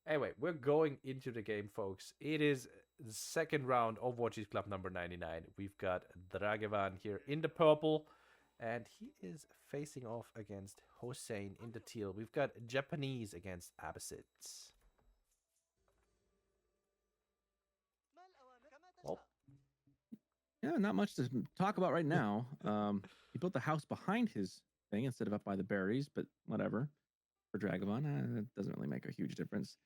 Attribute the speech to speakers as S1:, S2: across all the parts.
S1: Anyway, we're going into the game, folks. It is the second round of Warchief Club number 99. We've got Dragevann here in the purple, and he is facing off against Hosein in the teal. We've got Japanese against Abbasid. Well,
S2: yeah, not much to talk about right now. He built the house behind his thing instead of up by the berries, but whatever. For Dragevann, it doesn't really make a huge difference.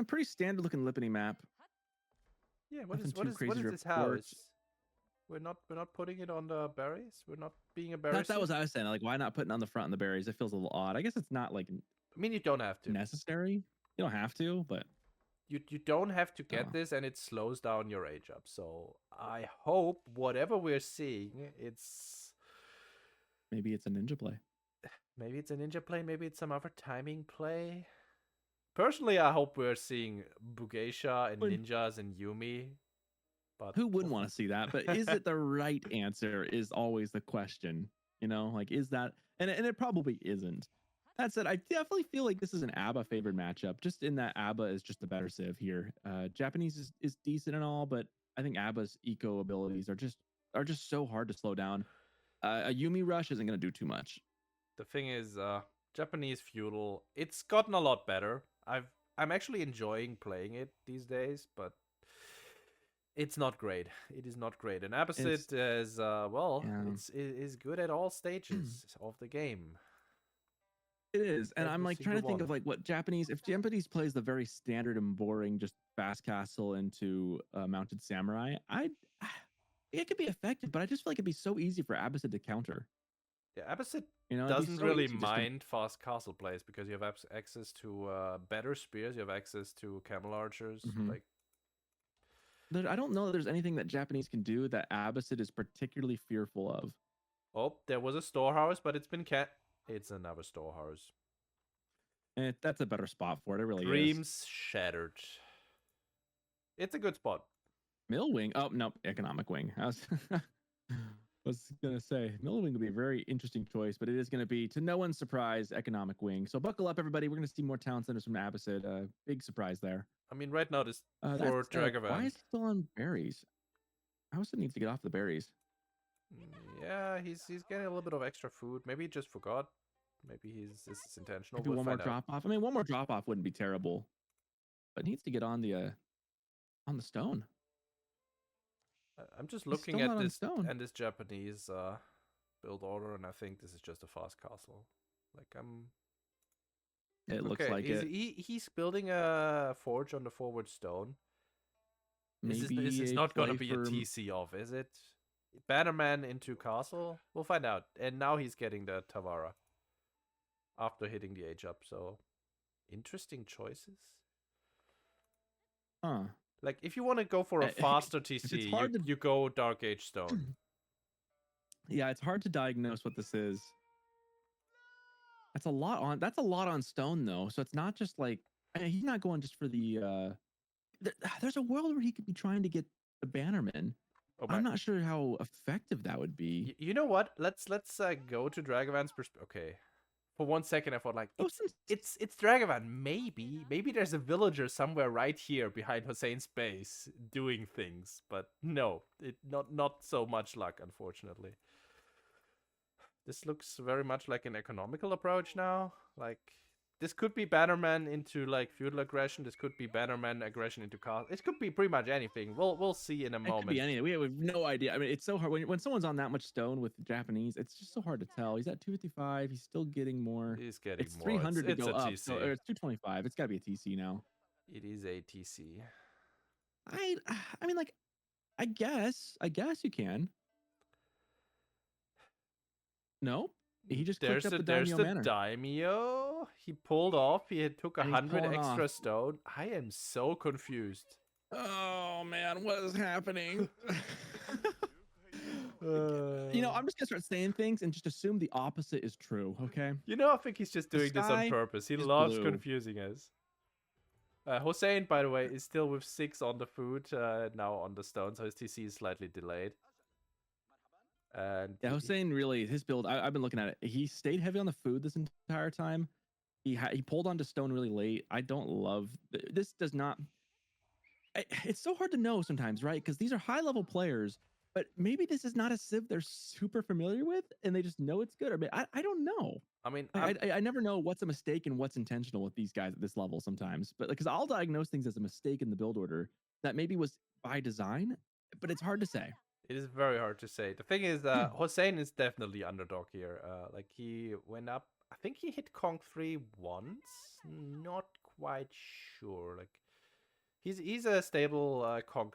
S2: Pretty standard looking Lippany map.
S1: yeah.
S2: What is
S1: This house? We're not putting it on the berries. We're not being a berry.
S2: That was I was saying. Like, why not putting on the front and the berries? It feels a little odd. I guess it's not like.
S1: I mean, you don't have to.
S2: Necessary. You don't have to, but
S1: you don't have to get this, and it slows down your age up. So I hope whatever we're seeing,
S2: maybe it's a ninja play.
S1: Maybe it's a ninja play. Maybe it's some other timing play. Personally, I hope we're seeing Bugeisha and ninjas and Yumi. But
S2: who wouldn't want to see that? But is it the right answer is always the question. You know, like, is that, and it probably isn't. That said, I definitely feel like this is an Abba favored matchup, just in that Abba is just the better civ here. Japanese is decent and all, but I think Abba's eco abilities are just so hard to slow down. A Yumi rush isn't going to do too much.
S1: The thing is, Japanese feudal, it's gotten a lot better. I'm actually enjoying playing it these days, but it's not great. It is not great. And Abbasid is good at all stages of the game.
S2: It is, and I'm like trying to think of like what Japanese. If Japanese plays the very standard and boring, just fast castle into mounted samurai, it could be effective, but I just feel like it'd be so easy for Abbasid to counter.
S1: Yeah, Abbasid doesn't really mind fast castle plays because you have access to better spears, you have access to camel archers. Like,
S2: I don't know that there's anything that Japanese can do that Abbasid is particularly fearful of.
S1: Oh, there was a storehouse, but it's been It's another storehouse.
S2: That's a better spot for it. It really is.
S1: Dreams shattered. It's a good spot.
S2: Mill wing. Oh no, economic wing. I was gonna say mill wing would be a very interesting choice, but it is gonna be, to no one's surprise, economic wing. So buckle up, everybody. We're gonna see more town centers from Abbasid. Big surprise there.
S1: I mean, right now this for Dragevann.
S2: Why is he still on berries? Abbasid needs to get off the berries.
S1: Yeah, he's getting a little bit of extra food. Maybe he just forgot. Maybe this is intentional.
S2: Maybe one more drop off. I mean, one more drop off wouldn't be terrible, but he needs to get on the stone.
S1: I'm just looking at this Japanese build order, and I think this is just a fast castle. Like
S2: It looks like it.
S1: He's building a forge on the forward stone.
S2: Maybe
S1: this is not going to be a TC off, is it? Bannerman into castle? We'll find out. And now he's getting the Tavara after hitting the age up. So, interesting choices.
S2: Huh.
S1: Like, if you want to go for a faster TC, you go Dark Age Stone.
S2: Yeah, it's hard to diagnose what this is. That's a lot on stone, though. So it's not just like, he's not going just for the... there's a world where he could be trying to get the Bannerman. I'm not sure how effective that would be.
S1: You know what? Let's go to Dragavann's perspective. Okay. For 1 second, I thought like it's Dragevann. Maybe there's a villager somewhere right here behind Hosein's base doing things, but no, not so much luck, unfortunately. This looks very much like an economical approach now. Like, this could be Bannerman into like feudal aggression. This could be Bannerman aggression into castle. It could be pretty much anything. We'll see in a moment.
S2: It could be anything. We have no idea. I mean, it's so hard when someone's on that much stone with the Japanese. It's just so hard to tell. He's at 255. He's still getting more.
S1: He's getting
S2: more. 300
S1: to
S2: go up. So, or it's 225. It's got to be a TC now.
S1: It is a TC.
S2: I mean, like, I guess you can. No. He just clicked up the
S1: daimyo. He pulled off. He took 100 extra stone. I am so confused.
S2: Oh man, what is happening? You know, I'm just gonna start saying things and just assume the opposite is true. Okay.
S1: You know, I think he's just doing this on purpose. He loves confusing us. Hosein, by the way, is still with 6 on the food, now on the stone, so his TC is slightly delayed. And
S2: yeah, Hosein really, his build, I've been looking at it. He stayed heavy on the food this entire time. He pulled onto stone really late. I don't love this. Does not. It's so hard to know sometimes, right? Because these are high level players, but maybe this is not a civ they're super familiar with, and they just know it's good. Or I don't know.
S1: I mean,
S2: I never know what's a mistake and what's intentional with these guys at this level sometimes. But because I'll diagnose things as a mistake in the build order that maybe was by design, but it's hard to say.
S1: it is very hard to say. The thing is, Hosein is definitely underdog here. Like he went up. I think he hit Kong 3 once. Not quite sure. Like he's a stable Kong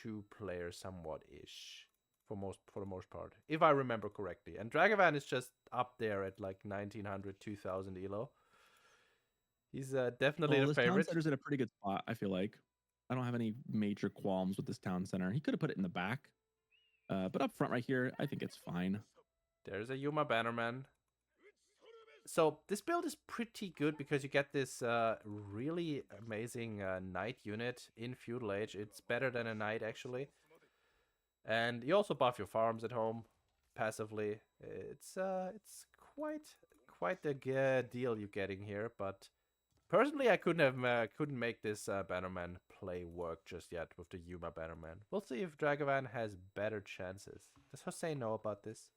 S1: 2 player, somewhat ish for the most part, if I remember correctly. And Dragevann is just up there at like 1900, 2000 elo. He's definitely the
S2: This
S1: favorite.
S2: town center's in a pretty good spot. I feel like I don't have any major qualms with this town center. He could have put it in the back, but up front right here, I think it's fine.
S1: There's a Yuma Bannerman. So this build is pretty good because you get this really amazing knight unit in Feudal Age. It's better than a knight actually. And you also buff your farms at home passively. It's quite a deal you're getting here. But personally, I couldn't make this Bannerman play work just yet with the Yuma Bannerman. We'll see if Dragevann has better chances. Does Hosein know about this?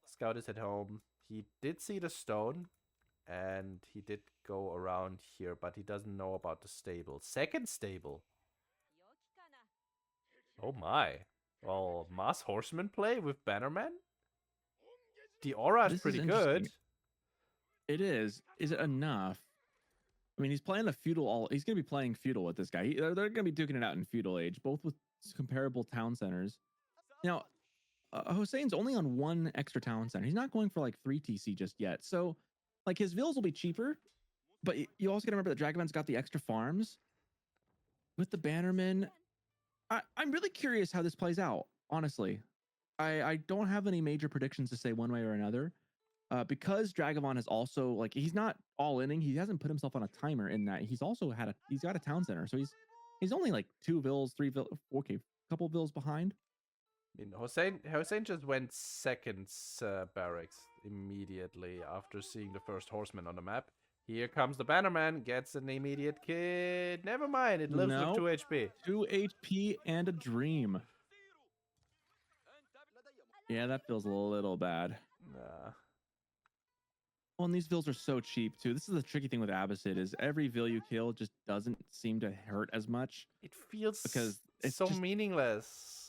S1: Scout is at home. He did see the stone, and he did go around here, but he doesn't know about the stable. Second stable. Oh my. Well, Mass Horseman play with Bannerman? The aura is pretty good.
S2: It is. Is it enough? I mean, he's playing the feudal. He's going to be playing feudal with this guy. They're going to be duking it out in Feudal Age, both with comparable town centers. Now, Hosein's only on one extra town center. He's not going for like 3 TC just yet. So, like, his vills will be cheaper, but you also got to remember that Dragavann's got the extra farms. With the Bannerman, I'm really curious how this plays out, honestly. I don't have any major predictions to say one way or another. Because Dragevann has also, like, he's not all inning. He hasn't put himself on a timer in that. He's also he's got a town center. So he's only like 2 vills, 3 vills, okay, couple vills behind.
S1: I mean, Hosein just went second barracks immediately after seeing the first horseman on the map. Here comes the Bannerman, gets an immediate kid. Never mind, it lives with 2 HP.
S2: 2 HP and a dream. Yeah, that feels a little bad.
S1: Nah.
S2: Well, and these vills are so cheap too. This is the tricky thing with Abbasid is every vill you kill just doesn't seem to hurt as much.
S1: It feels
S2: because it's
S1: so meaningless.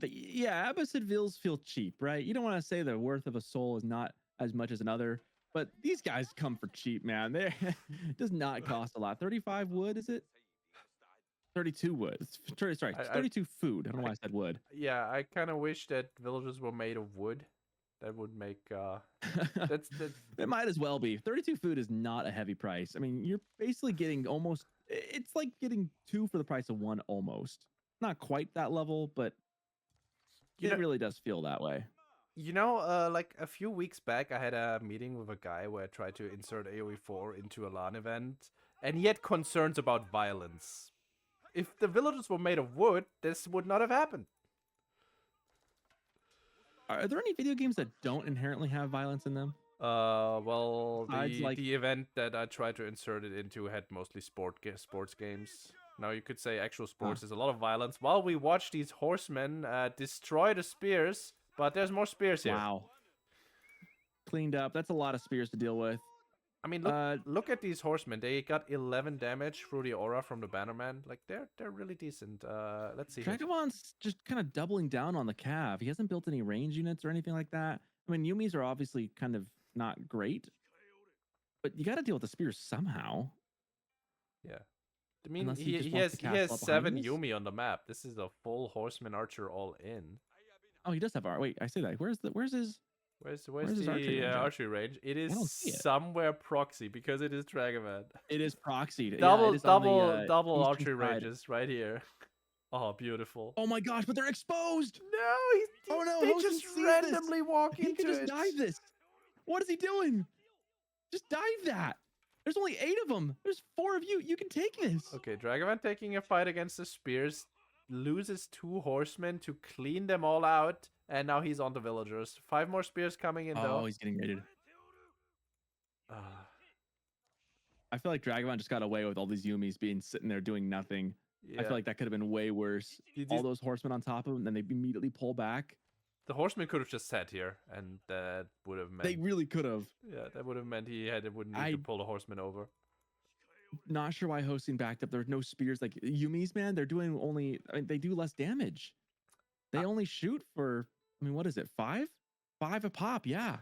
S2: Yeah, Abbasid vills feel cheap, right? You don't want to say the worth of a soul is not as much as another, but these guys come for cheap, man. It does not cost a lot. 35 wood, is it? 32 wood. Sorry, 32 food. I don't know why I said wood.
S1: Yeah, I kind of wish that villages were made of wood. That would make that's
S2: it might as well be. 32 food is not a heavy price. I mean, you're basically getting almost, it's like getting 2 for the price of 1 almost. Not quite that level, but it really does feel that way.
S1: You know, like a few weeks back, I had a meeting with a guy where I tried to insert AoE4 into a LAN event, and he had concerns about violence. If the villages were made of wood, this would not have happened.
S2: Are there any video games that don't inherently have violence in them?
S1: Well, the event that I tried to insert it into had mostly sports games. Now you could say actual sports is a lot of violence. While we watch these horsemen destroy the spears, but there's more spears here.
S2: Wow. Cleaned up. That's a lot of spears to deal with.
S1: I mean, look at these horsemen. They got 11 damage through the aura from the Bannerman. Like, they're really decent. Let's see.
S2: Dragavann's just kind of doubling down on the cav. He hasn't built any range units or anything like that. I mean, Yumis are obviously kind of not great, but you got to deal with the spears somehow.
S1: Yeah. I mean, he has 7 Yumi on the map. This is a full horseman archer all in.
S2: Oh, he does have wait, I say that. Where's his
S1: the archery range? It is somewhere proxy because it is Dragevann.
S2: It is proxied.
S1: Double archery ranges right here. Oh, beautiful.
S2: Oh my gosh, but they're exposed.
S1: No, they just randomly walk into it.
S2: He can just dive this. What is he doing? Just dive that. There's only 8 of them. There's 4 of you. You can take this.
S1: Okay, Dragevann taking a fight against the spears. Loses 2 horsemen to clean them all out. And now he's on the villagers. 5 more spears coming in though.
S2: Oh, he's getting raided. I feel like Dragevann just got away with all these Yumis being sitting there doing nothing.
S1: Yeah.
S2: I feel like that could have been way worse. All those horsemen on top of him, then they immediately pull back.
S1: The horseman could have just sat here, and that would have meant...
S2: They really could have.
S1: Yeah, that would have meant he wouldn't need to pull the horseman over.
S2: Not sure why Hosein backed up. There were no spears. Like Yumis, man, they're doing only... I mean, they do less damage. They only shoot for... I mean, what is it? 5? 5 a pop, yeah.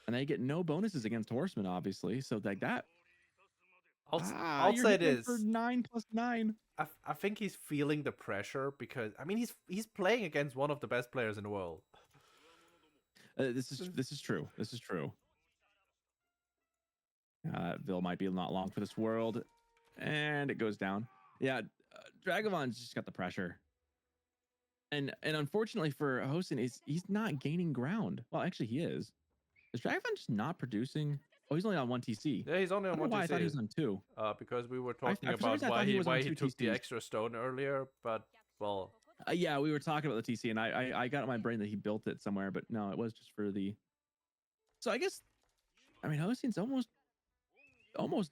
S2: And they get no bonuses against horsemen, obviously. So like that...
S1: I'll say this.
S2: For 9 + 9.
S1: I think he's feeling the pressure because I mean he's playing against one of the best players in the world.
S2: This is true. This is true. Vil might be not long for this world, and it goes down. Yeah, Dragavann's just got the pressure, and unfortunately for Hosein, he's not gaining ground. Well, actually, he is. Is Dragevann just not producing? Oh, he's only on 1 TC.
S1: Yeah, he's only on 1 TC.
S2: I thought he was on 2.
S1: Because we were talking about why he took the extra stone earlier, but well.
S2: Yeah, we were talking about the TC, and I got in my brain that he built it somewhere, but no, it was just for the. So I guess, I mean, Hosein's almost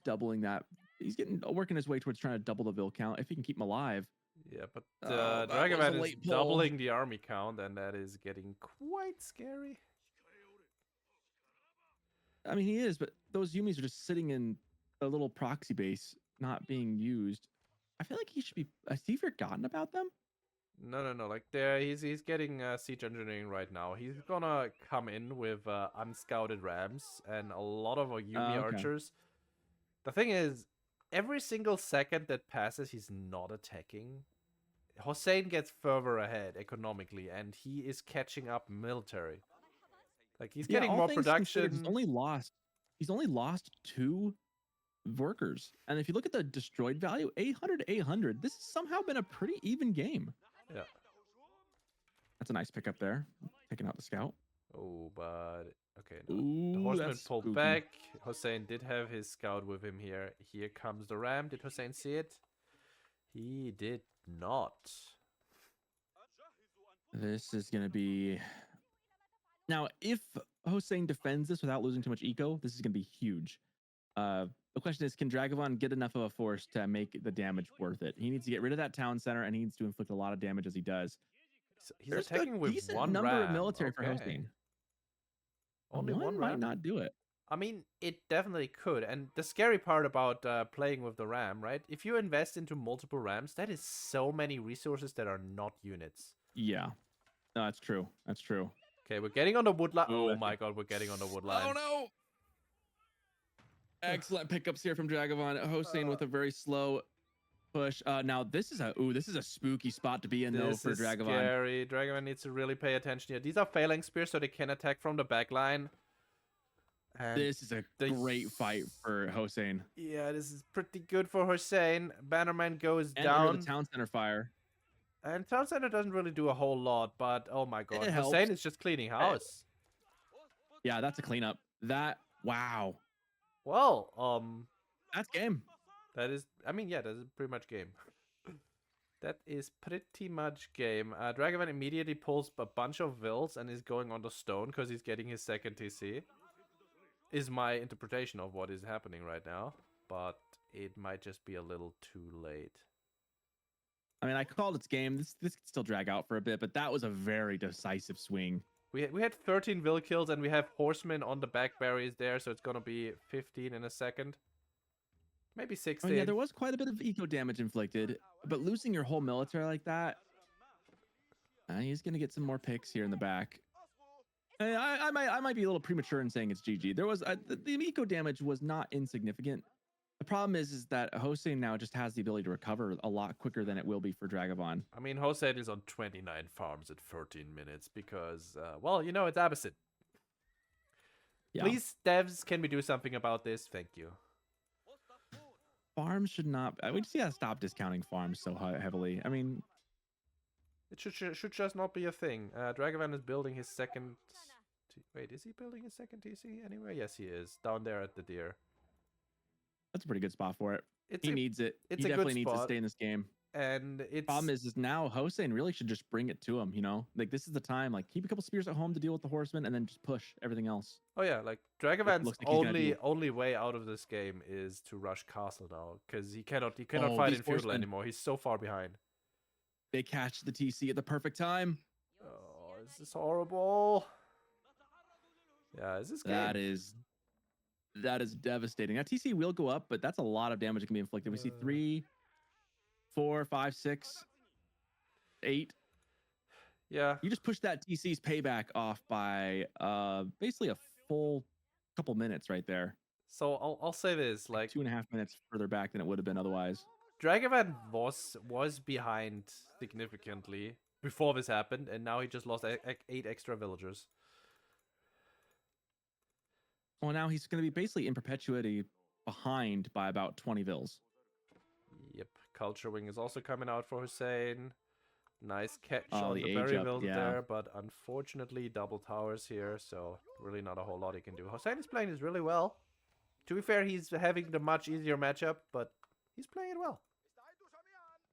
S2: doubling that. He's working his way towards trying to double the Vil count if he can keep him alive.
S1: Yeah, but Dragevann is doubling the army count, and that is getting quite scary.
S2: I mean, he is, but those Yumis are just sitting in a little proxy base, not being used. I feel like he should be. Has he forgotten about them?
S1: No. Like he's getting siege engineering right now. He's gonna come in with unscouted rams and a lot of Yumi archers. The thing is, every single second that passes, he's not attacking. Hosein gets further ahead economically, and he is catching up military. Like he's getting more production.
S2: He's only lost 2 workers, and if you look at the destroyed value, 800 to 800. This has somehow been a pretty even game.
S1: Yeah,
S2: that's a nice pickup there, taking out the scout.
S1: Oh, but okay. No. The horseman pulled back. Hosein did have his scout with him here. Here comes the ram. Did Hosein see it? He did not.
S2: This is gonna be. Now, if Hosein defends this without losing too much eco, this is going to be huge. The question is, can Dragevann get enough of a force to make the damage worth it? He needs to get rid of that town center, and he needs to inflict a lot of damage as he does.
S1: He's attacking with
S2: decent
S1: one
S2: number
S1: ram.
S2: Of military for Hosein.
S1: Only one
S2: might
S1: ram?
S2: not do it.
S1: I mean, it definitely could. And the scary part about playing with the ram, right? If you invest into multiple rams, that is so many resources that are not units.
S2: Yeah, no, that's true. That's true.
S1: Okay, we're getting on the wood line. Oh my god, we're getting on the wood line.
S2: Oh no! Excellent pickups here from Dragevann. Hosein with a very slow push. Now this is a spooky spot to be in though for Dragevann.
S1: Scary. Dragevann needs to really pay attention here. These are phalanx spears, so they can attack from the back line. And
S2: this is a great fight for Hosein.
S1: Yeah, this is pretty good for Hosein. Bannerman goes
S2: and
S1: down.
S2: The town center fire.
S1: And town center doesn't really do a whole lot, but oh my god, Hosein is just cleaning house.
S2: Yeah, that's a cleanup. Wow.
S1: Well,
S2: that's game.
S1: That is, I mean, yeah, that is pretty much game. That is pretty much game. Dragevann immediately pulls a bunch of Vils and is going on the stone because he's getting his second TC. Is my interpretation of what is happening right now, but it might just be a little too late.
S2: I mean, I called its game. This could still drag out for a bit, but that was a very decisive swing.
S1: We had 13 Vil kills, and we have horsemen on the back barriers there, so it's gonna be 15 in a second. Maybe 16.
S2: Oh yeah, there was quite a bit of eco damage inflicted, but losing your whole military like that, he's gonna get some more picks here in the back. I might be a little premature in saying it's GG. There was the eco damage was not insignificant. The problem is that Hosein now just has the ability to recover a lot quicker than it will be for Dragevann.
S1: I mean, Hosein is on 29 farms at 13 minutes because, well, you know, it's Abbasid. Yeah. Please, devs, can we do something about this? Thank you.
S2: Farms should not... We just gotta stop discounting farms so heavily. I mean...
S1: It should just not be a thing. Dragevann is building his second... Wait, is he building his second TC anywhere? Yes, he is. Down there at the deer.
S2: That's a pretty good spot for it. He needs it. He definitely needs to stay in this game.
S1: And it's
S2: Problem is now Hosein really should just bring it to him, you know? Like, this is the time. Like, keep a couple spears at home to deal with the horsemen and then just push everything else.
S1: oh yeah, like
S2: It
S1: Dragavann's
S2: looks like he's gonna do.
S1: only way out of this game is to rush castle now, because he cannot
S2: Oh,
S1: fight
S2: these
S1: in feudal
S2: horsemen.
S1: anymore. He's so far behind.
S2: They catch the TC at the perfect time.
S1: Oh, this is horrible. Yeah, is this game?
S2: That is devastating. Now TC will go up, but that's a lot of damage that can be inflicted. We see 3, 4, 5, 6, 8.
S1: Yeah.
S2: You just push that TC's payback off by basically a full couple minutes right there.
S1: So I'll say this, like
S2: 2.5 minutes further back than it would have been otherwise.
S1: Dragevann was behind significantly before this happened, and now he just lost 8 extra villagers.
S2: Well, now he's going to be basically in perpetuity behind by about 20 vills.
S1: Yep, Culture Wing is also coming out for Hosein. Nice catch
S2: Oh,
S1: on
S2: the
S1: the
S2: age
S1: berry
S2: up,
S1: build
S2: yeah.
S1: there, but unfortunately double towers here, so really not a whole lot he can do. Hosein is playing this really well. To be fair, he's having the much easier matchup, but he's playing it well.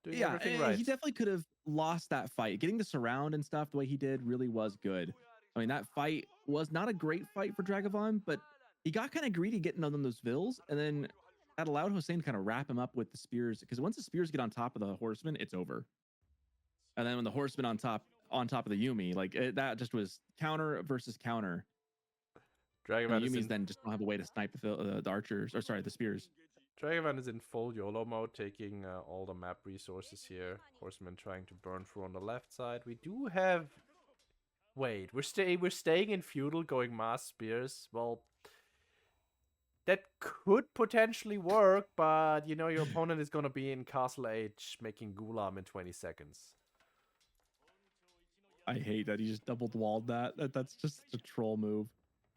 S1: Doing everything right.
S2: He definitely could have lost that fight. Getting the surround and stuff the way he did really was good. I mean, that fight was not a great fight for Dragevann, but he got kind of greedy getting on those vills, and then that allowed Hosein to kind of wrap him up with the spears, because once the spears get on top of the horseman, it's over. And then when the horseman on top of the Yuumi, like that just was counter versus counter.
S1: Dragevann
S2: the Yuumis then just don't have a way to snipe the archers, or sorry, the spears.
S1: Dragevann is in full YOLO mode, taking all the map resources here. Horsemen trying to burn through on the left side. We do have... Wait, we're staying in feudal, going mass spears. Well, that could potentially work, but you know your opponent is gonna be in Castle Age making Gulam in 20 seconds.
S2: I hate that he just doubled walled that. That's just a troll move.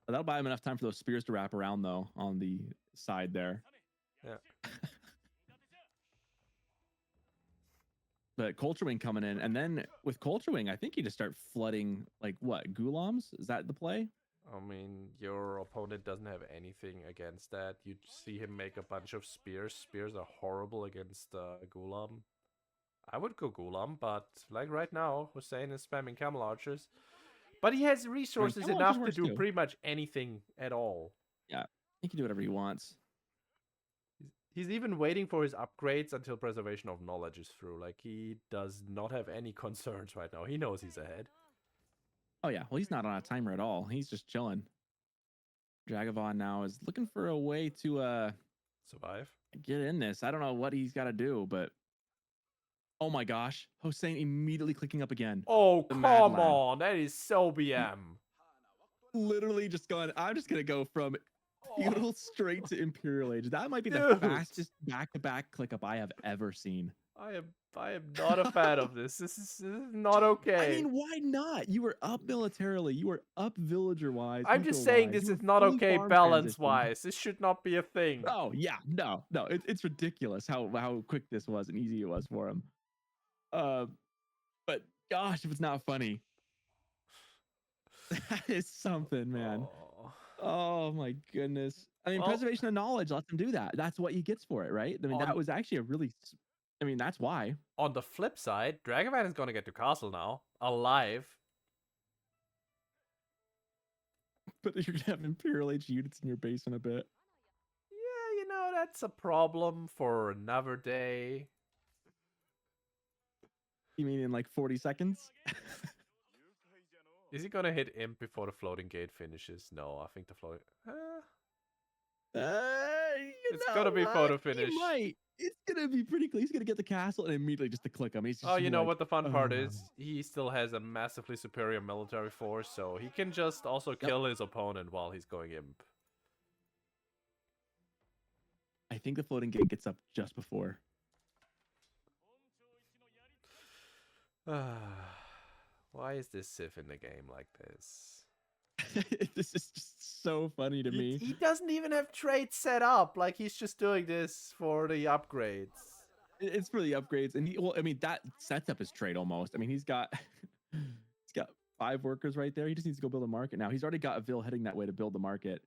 S2: That'll buy him enough time for those spears to wrap around though on the side there.
S1: Yeah.
S2: But Culture Wing coming in, and then with Culture Wing, I think you just start flooding, like, what, Gulams? Is that the play?
S1: I mean, your opponent doesn't have anything against that. You see him make a bunch of spears. Spears are horrible against Gulam. I would go Gulam, but like right now, Hosein is spamming Camel Archers. But he has resources enough to do pretty much anything at all.
S2: Yeah, he can do whatever he wants.
S1: He's even waiting for his upgrades until Preservation of Knowledge is through. Like, he does not have any concerns right now. He knows he's ahead.
S2: Oh, yeah. Well, he's not on a timer at all. He's just chilling. Dragevann now is looking for a way to
S1: survive.
S2: Get in this. I don't know what he's got to do, but... Oh, my gosh. Hosein immediately clicking up again.
S1: Oh, come on. That is so BM.
S2: Literally just going... I'm just going to go from... feudal straight to Imperial Age. That might be the fastest back-to-back click-up I have ever seen.
S1: I am not a fan of this. This is not okay.
S2: I mean, why not? You were up militarily. You were up villager-wise.
S1: I'm just saying this is not okay balance-wise. This should not be a thing.
S2: Oh, yeah. No. It's ridiculous how quick this was and easy it was for him. But gosh, if it's not funny. That is something, man. Oh my goodness. I mean, Preservation of Knowledge lets him do that. That's what he gets for it, right? I mean, that was actually a really... I mean, that's why.
S1: On the flip side, Dragevann is going to get to castle now. Alive.
S2: But you're going to have Imperial Age units in your base in a bit.
S1: Yeah, you know, that's a problem for another day.
S2: You mean in like 40 seconds?
S1: Is he gonna hit Imp before the floating gate finishes? No, I think the floating... it's gonna be photo finish.
S2: He might. It's gonna be pretty clear. He's gonna get the castle and immediately just to click him. He's just
S1: you know what the fun part is? He still has a massively superior military force, so he can just also kill his opponent while he's going Imp.
S2: I think the floating gate gets up just before.
S1: Why is this Sif in the game like this?
S2: This is just so funny to me.
S1: He doesn't even have trades set up. Like, he's just doing this for the upgrades.
S2: It's for the upgrades, and I mean, that sets up his trade almost. I mean, he's got 5 workers right there. He just needs to go build a market now. He's already got a Vil heading that way to build the market.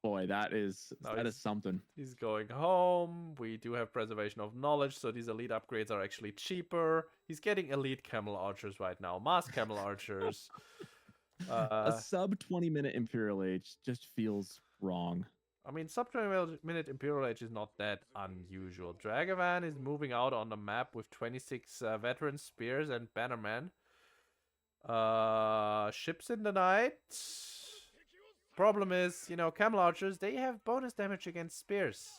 S2: boy, that is
S1: No,
S2: that is something.
S1: He's going home. We do have preservation of knowledge, so these elite upgrades are actually cheaper. He's getting elite camel archers right now, mass camel archers.
S2: A sub 20-minute Imperial Age just feels wrong.
S1: I mean, sub 20-minute Imperial Age is not that unusual. Dragevann is moving out on the map with 26 veteran spears and bannermen. Ships in the night. Problem is, you know, camel archers, they have bonus damage against spears.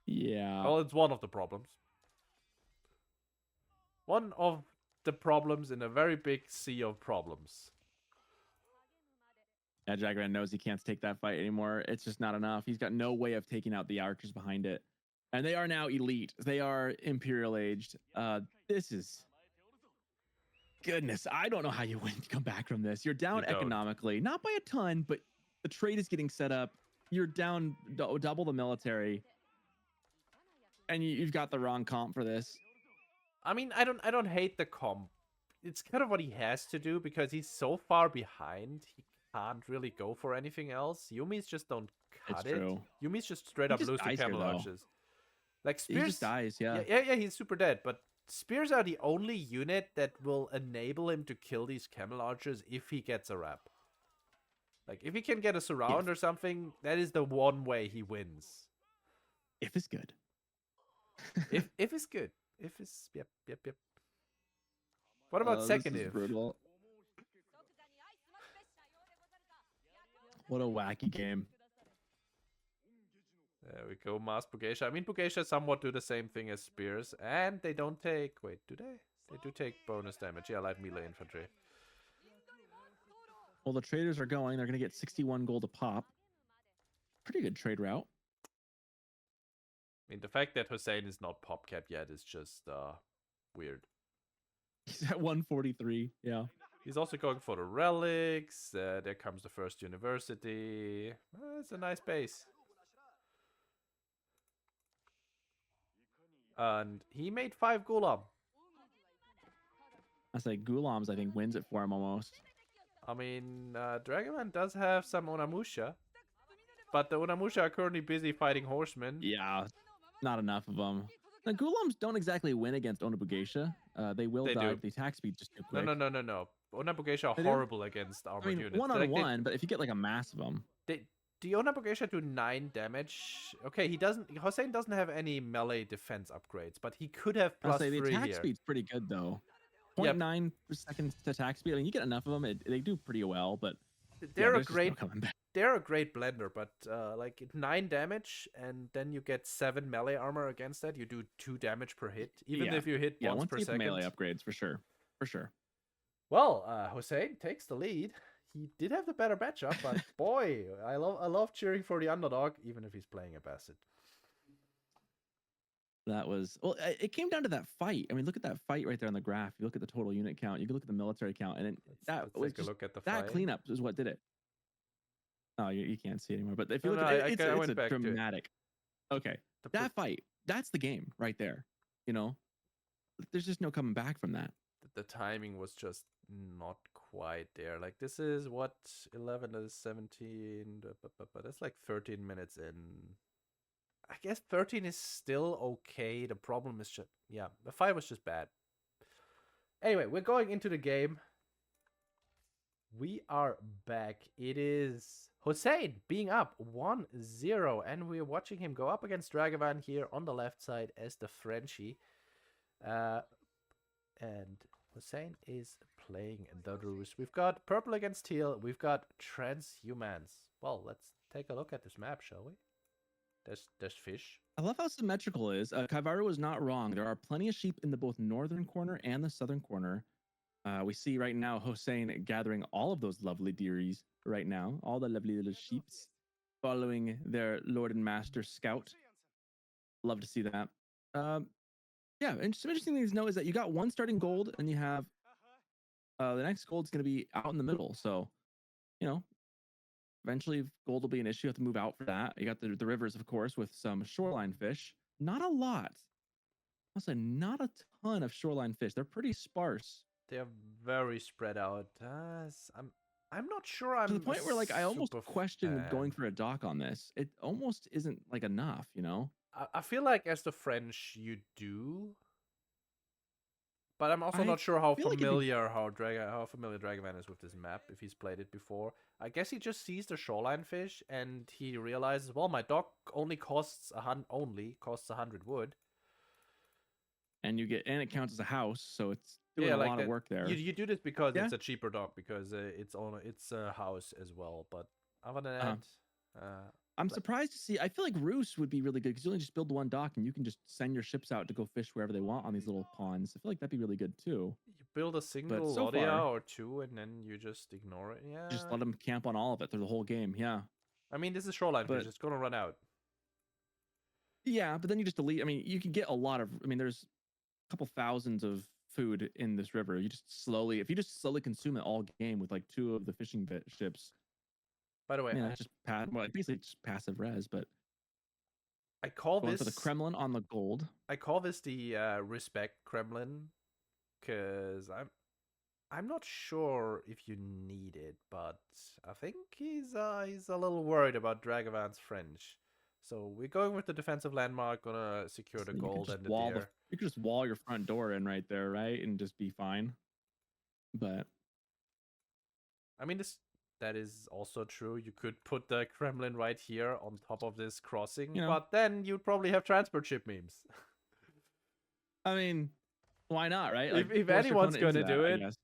S2: Yeah.
S1: Well, it's one of the problems. One of the problems in a very big sea of problems.
S2: Yeah, Dragevann knows he can't take that fight anymore. It's just not enough. He's got no way of taking out the archers behind it. And they are now elite. They are Imperial aged. This is... Goodness, I don't know how you come back from this. You're down economically, not by a ton, but the trade is getting set up. You're down double the military. And you've got the wrong comp for this.
S1: I mean, I don't hate the comp. It's kind of what he has to do because he's so far behind. He can't really go for anything else. Yumi's just don't cut it.
S2: True.
S1: Yumi's just straight up lose to camel archers. Like Spears
S2: he just dies, yeah.
S1: Yeah, he's super dead, but Spears are the only unit that will enable him to kill these camel archers if he gets a wrap. Like if he can get a surround or something, that is the one way he wins.
S2: If it's good.
S1: if it's good. If it's yep. What about second if?
S2: Brutal. What a wacky game.
S1: There we go, Mass Bugeisha. I mean, Bugeisha somewhat do the same thing as Spears, and they don't take... Wait, do they? They do take bonus damage. Yeah, light melee infantry.
S2: Well, the traders are going. They're going to get 61 gold a pop. Pretty good trade route.
S1: I mean, the fact that Hosein is not pop cap yet is just weird.
S2: He's at 143, yeah.
S1: He's also going for the relics. There comes the first university. It's a nice base. And he made 5 Gulam.
S2: I say Gulams, I think, wins it for him almost.
S1: I mean, Dragevann does have some Onamusha. But the Onamusha are currently busy fighting horsemen.
S2: Yeah, not enough of them. The Gulams don't exactly win against Onabugeisha. They will die if the attack speed just too quick.
S1: No. Onabugeisha are horrible against armored units.
S2: One-on-one, but if you get like a mass of them.
S1: The Onabugeisha do 9 damage. Okay, Hosein doesn't have any melee defense upgrades, but he could have plus 3
S2: the attack
S1: here.
S2: speed's pretty good though. 0.9 per second attack speed. I mean, you get enough of them, they do pretty well, but
S1: they're a great blender. But like 9 damage, and then you get 7 melee armor against that. You do 2 damage per hit, even if you hit once per second.
S2: Melee upgrades for sure.
S1: Well, Hosein takes the lead. He did have the better matchup, but boy, I love cheering for the underdog, even if he's playing Abbasid.
S2: That was it came down to that fight. I mean, look at that fight right there on the graph. You look at the total unit count. You can look at the military count, and let's take a look at the fight. Cleanup is what did it. Oh, you can't see anymore. But if you look at it, it's dramatic. Okay, that fight, that's the game right there. You know, there's just no coming back from that.
S1: The timing was just not quite there. Like this is what 11 is 17, but that's like 13 minutes in. I guess 13 is still okay. The problem is just the fight was just bad. Anyway, we're going into the game. We are back. It is Hosein being up 1-0, and we're watching him go up against Dragevann here on the left side as the Frenchie. And Hosein is playing the Ruse. We've got purple against teal. We've got transhumans. Well, let's take a look at this map, shall we? There's fish.
S2: I love how symmetrical it is. Kaivaru was not wrong. There are plenty of sheep in the both northern corner and the southern corner. We see right now Hosein gathering all of those lovely deeries right now. All the lovely little sheeps following their lord and master scout. Love to see that. Yeah, and some interesting things to know is that you got 1 starting gold, and you have the next gold's going to be out in the middle. So, you know, eventually gold will be an issue. You have to move out for that. You got the rivers, of course, with some shoreline fish. Not a lot. I'll say not a ton of shoreline fish. They're pretty sparse.
S1: They're very spread out. I'm not sure I'm
S2: To the point where like I almost
S1: super
S2: question going
S1: fan.
S2: for a dock on this. It almost isn't like enough, you know?
S1: I feel like as the French you do, but I'm also
S2: I
S1: not sure how
S2: feel like it'd be
S1: familiar how familiar Dragevann is with this map if he's played it before. I guess he just sees the shoreline fish and he realizes, well, my dock only costs 100 wood.
S2: and it counts as a house, so it's doing
S1: Yeah,
S2: a
S1: like
S2: lot of
S1: that.
S2: work there.
S1: You do this because
S2: Yeah.
S1: it's a cheaper dock because it's a house as well. But other than
S2: Uh-huh.
S1: that,
S2: I'm
S1: but
S2: surprised to see. I feel like Roos would be really good because you only just build one dock and you can just send your ships out to go fish wherever they want on these little ponds. I feel like that'd be really good too.
S1: you build a
S2: But
S1: single
S2: so
S1: Lodia
S2: far,
S1: or two and then you just ignore it.
S2: just
S1: Yeah.
S2: let them camp on all of it through the whole game. Yeah.
S1: I mean, this is shoreline fish.
S2: But
S1: It's gonna run out.
S2: yeah, but then you just delete. I mean, you can get a lot of. I mean, there's a couple thousands of food in this river. You just slowly, if you just slowly consume it all game with like 2 of the fishing ships.
S1: By the way,
S2: I mean, that's just well, basically just passive res. But
S1: I call
S2: going
S1: this
S2: for the Kremlin on the gold.
S1: I call this the respect Kremlin, because I'm not sure if you need it, but I think he's a little worried about Dragavann's French. So we're going with the defensive landmark, gonna secure the
S2: So
S1: gold and the deer.
S2: you could just wall your front door in right there, right, and just be fine. But
S1: I mean, that is also true. You could put the Kremlin right here on top of this crossing,
S2: you know,
S1: but then you'd probably have transport ship memes.
S2: I mean, why not, right?
S1: If
S2: Like
S1: if
S2: force your
S1: anyone's
S2: opponent into
S1: gonna
S2: that,
S1: do
S2: I
S1: it,
S2: guess.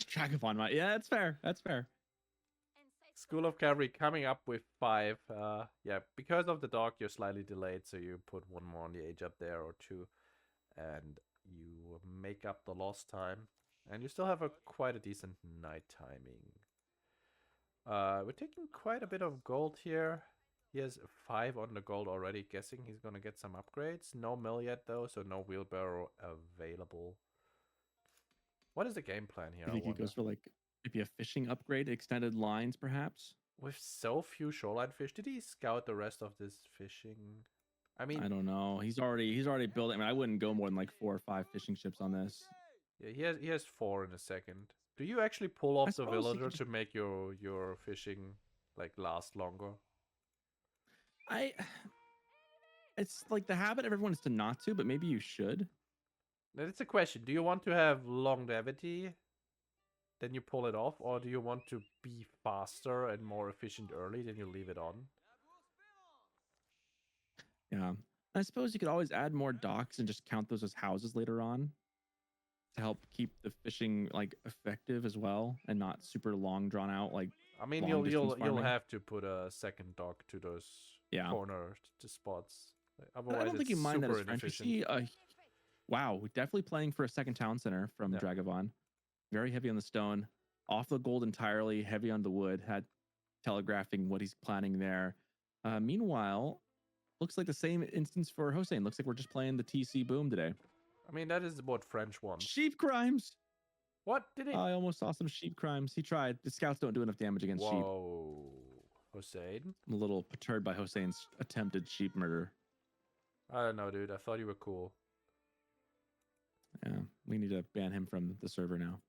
S2: Dragevann might. Yeah, that's fair. That's fair.
S1: School of Cavalry coming up with 5. Yeah, because of the dock, you're slightly delayed, so you put 1 more on the age up there or 2, and you make up the lost time. And you still have quite a decent night timing. We're taking quite a bit of gold here. He has 5 on the gold already, guessing he's gonna get some upgrades. No mill yet though, so no wheelbarrow available. What is the game plan here?
S2: I think he goes for like maybe a fishing upgrade, extended lines, perhaps.
S1: With so few shoreline fish, did he scout the rest of this fishing? I mean,
S2: I don't know. He's already building. I mean, I wouldn't go more than like 4 or 5 fishing ships on this.
S1: yeah, he has 4 in a second. Do you actually pull off the
S2: suppose he
S1: villager
S2: could
S1: to make your fishing like last longer?
S2: It's like the habit of everyone is to not to, but maybe you should.
S1: It's a question. Do you want to have longevity? Then you pull it off, or do you want to be faster and more efficient early? Then you leave it on.
S2: Yeah. I suppose you could always add more docks and just count those as houses later on to help keep the fishing like effective as well and not super long drawn out like
S1: I mean,
S2: long
S1: you'll
S2: farming.
S1: have to put a second dock to those corner spots. Otherwise,
S2: I don't think you mind that
S1: super
S2: as French. We
S1: inefficient.
S2: see wow, definitely playing for a second town center from Dragevann. Very heavy on the stone, off the gold entirely, heavy on the wood, had telegraphing what he's planning there. Meanwhile, looks like the same instance for Hosein. Looks like we're just playing the TC boom today.
S1: I mean, that is what French wants.
S2: Sheep crimes.
S1: What did he?
S2: I almost saw some sheep crimes. He tried. The scouts don't do enough damage against sheep.
S1: Whoa, Hosein.
S2: I'm a little perturbed by Hosein's attempted sheep murder.
S1: I don't know, dude. I thought you were cool.
S2: Yeah, we need to ban him from the server now.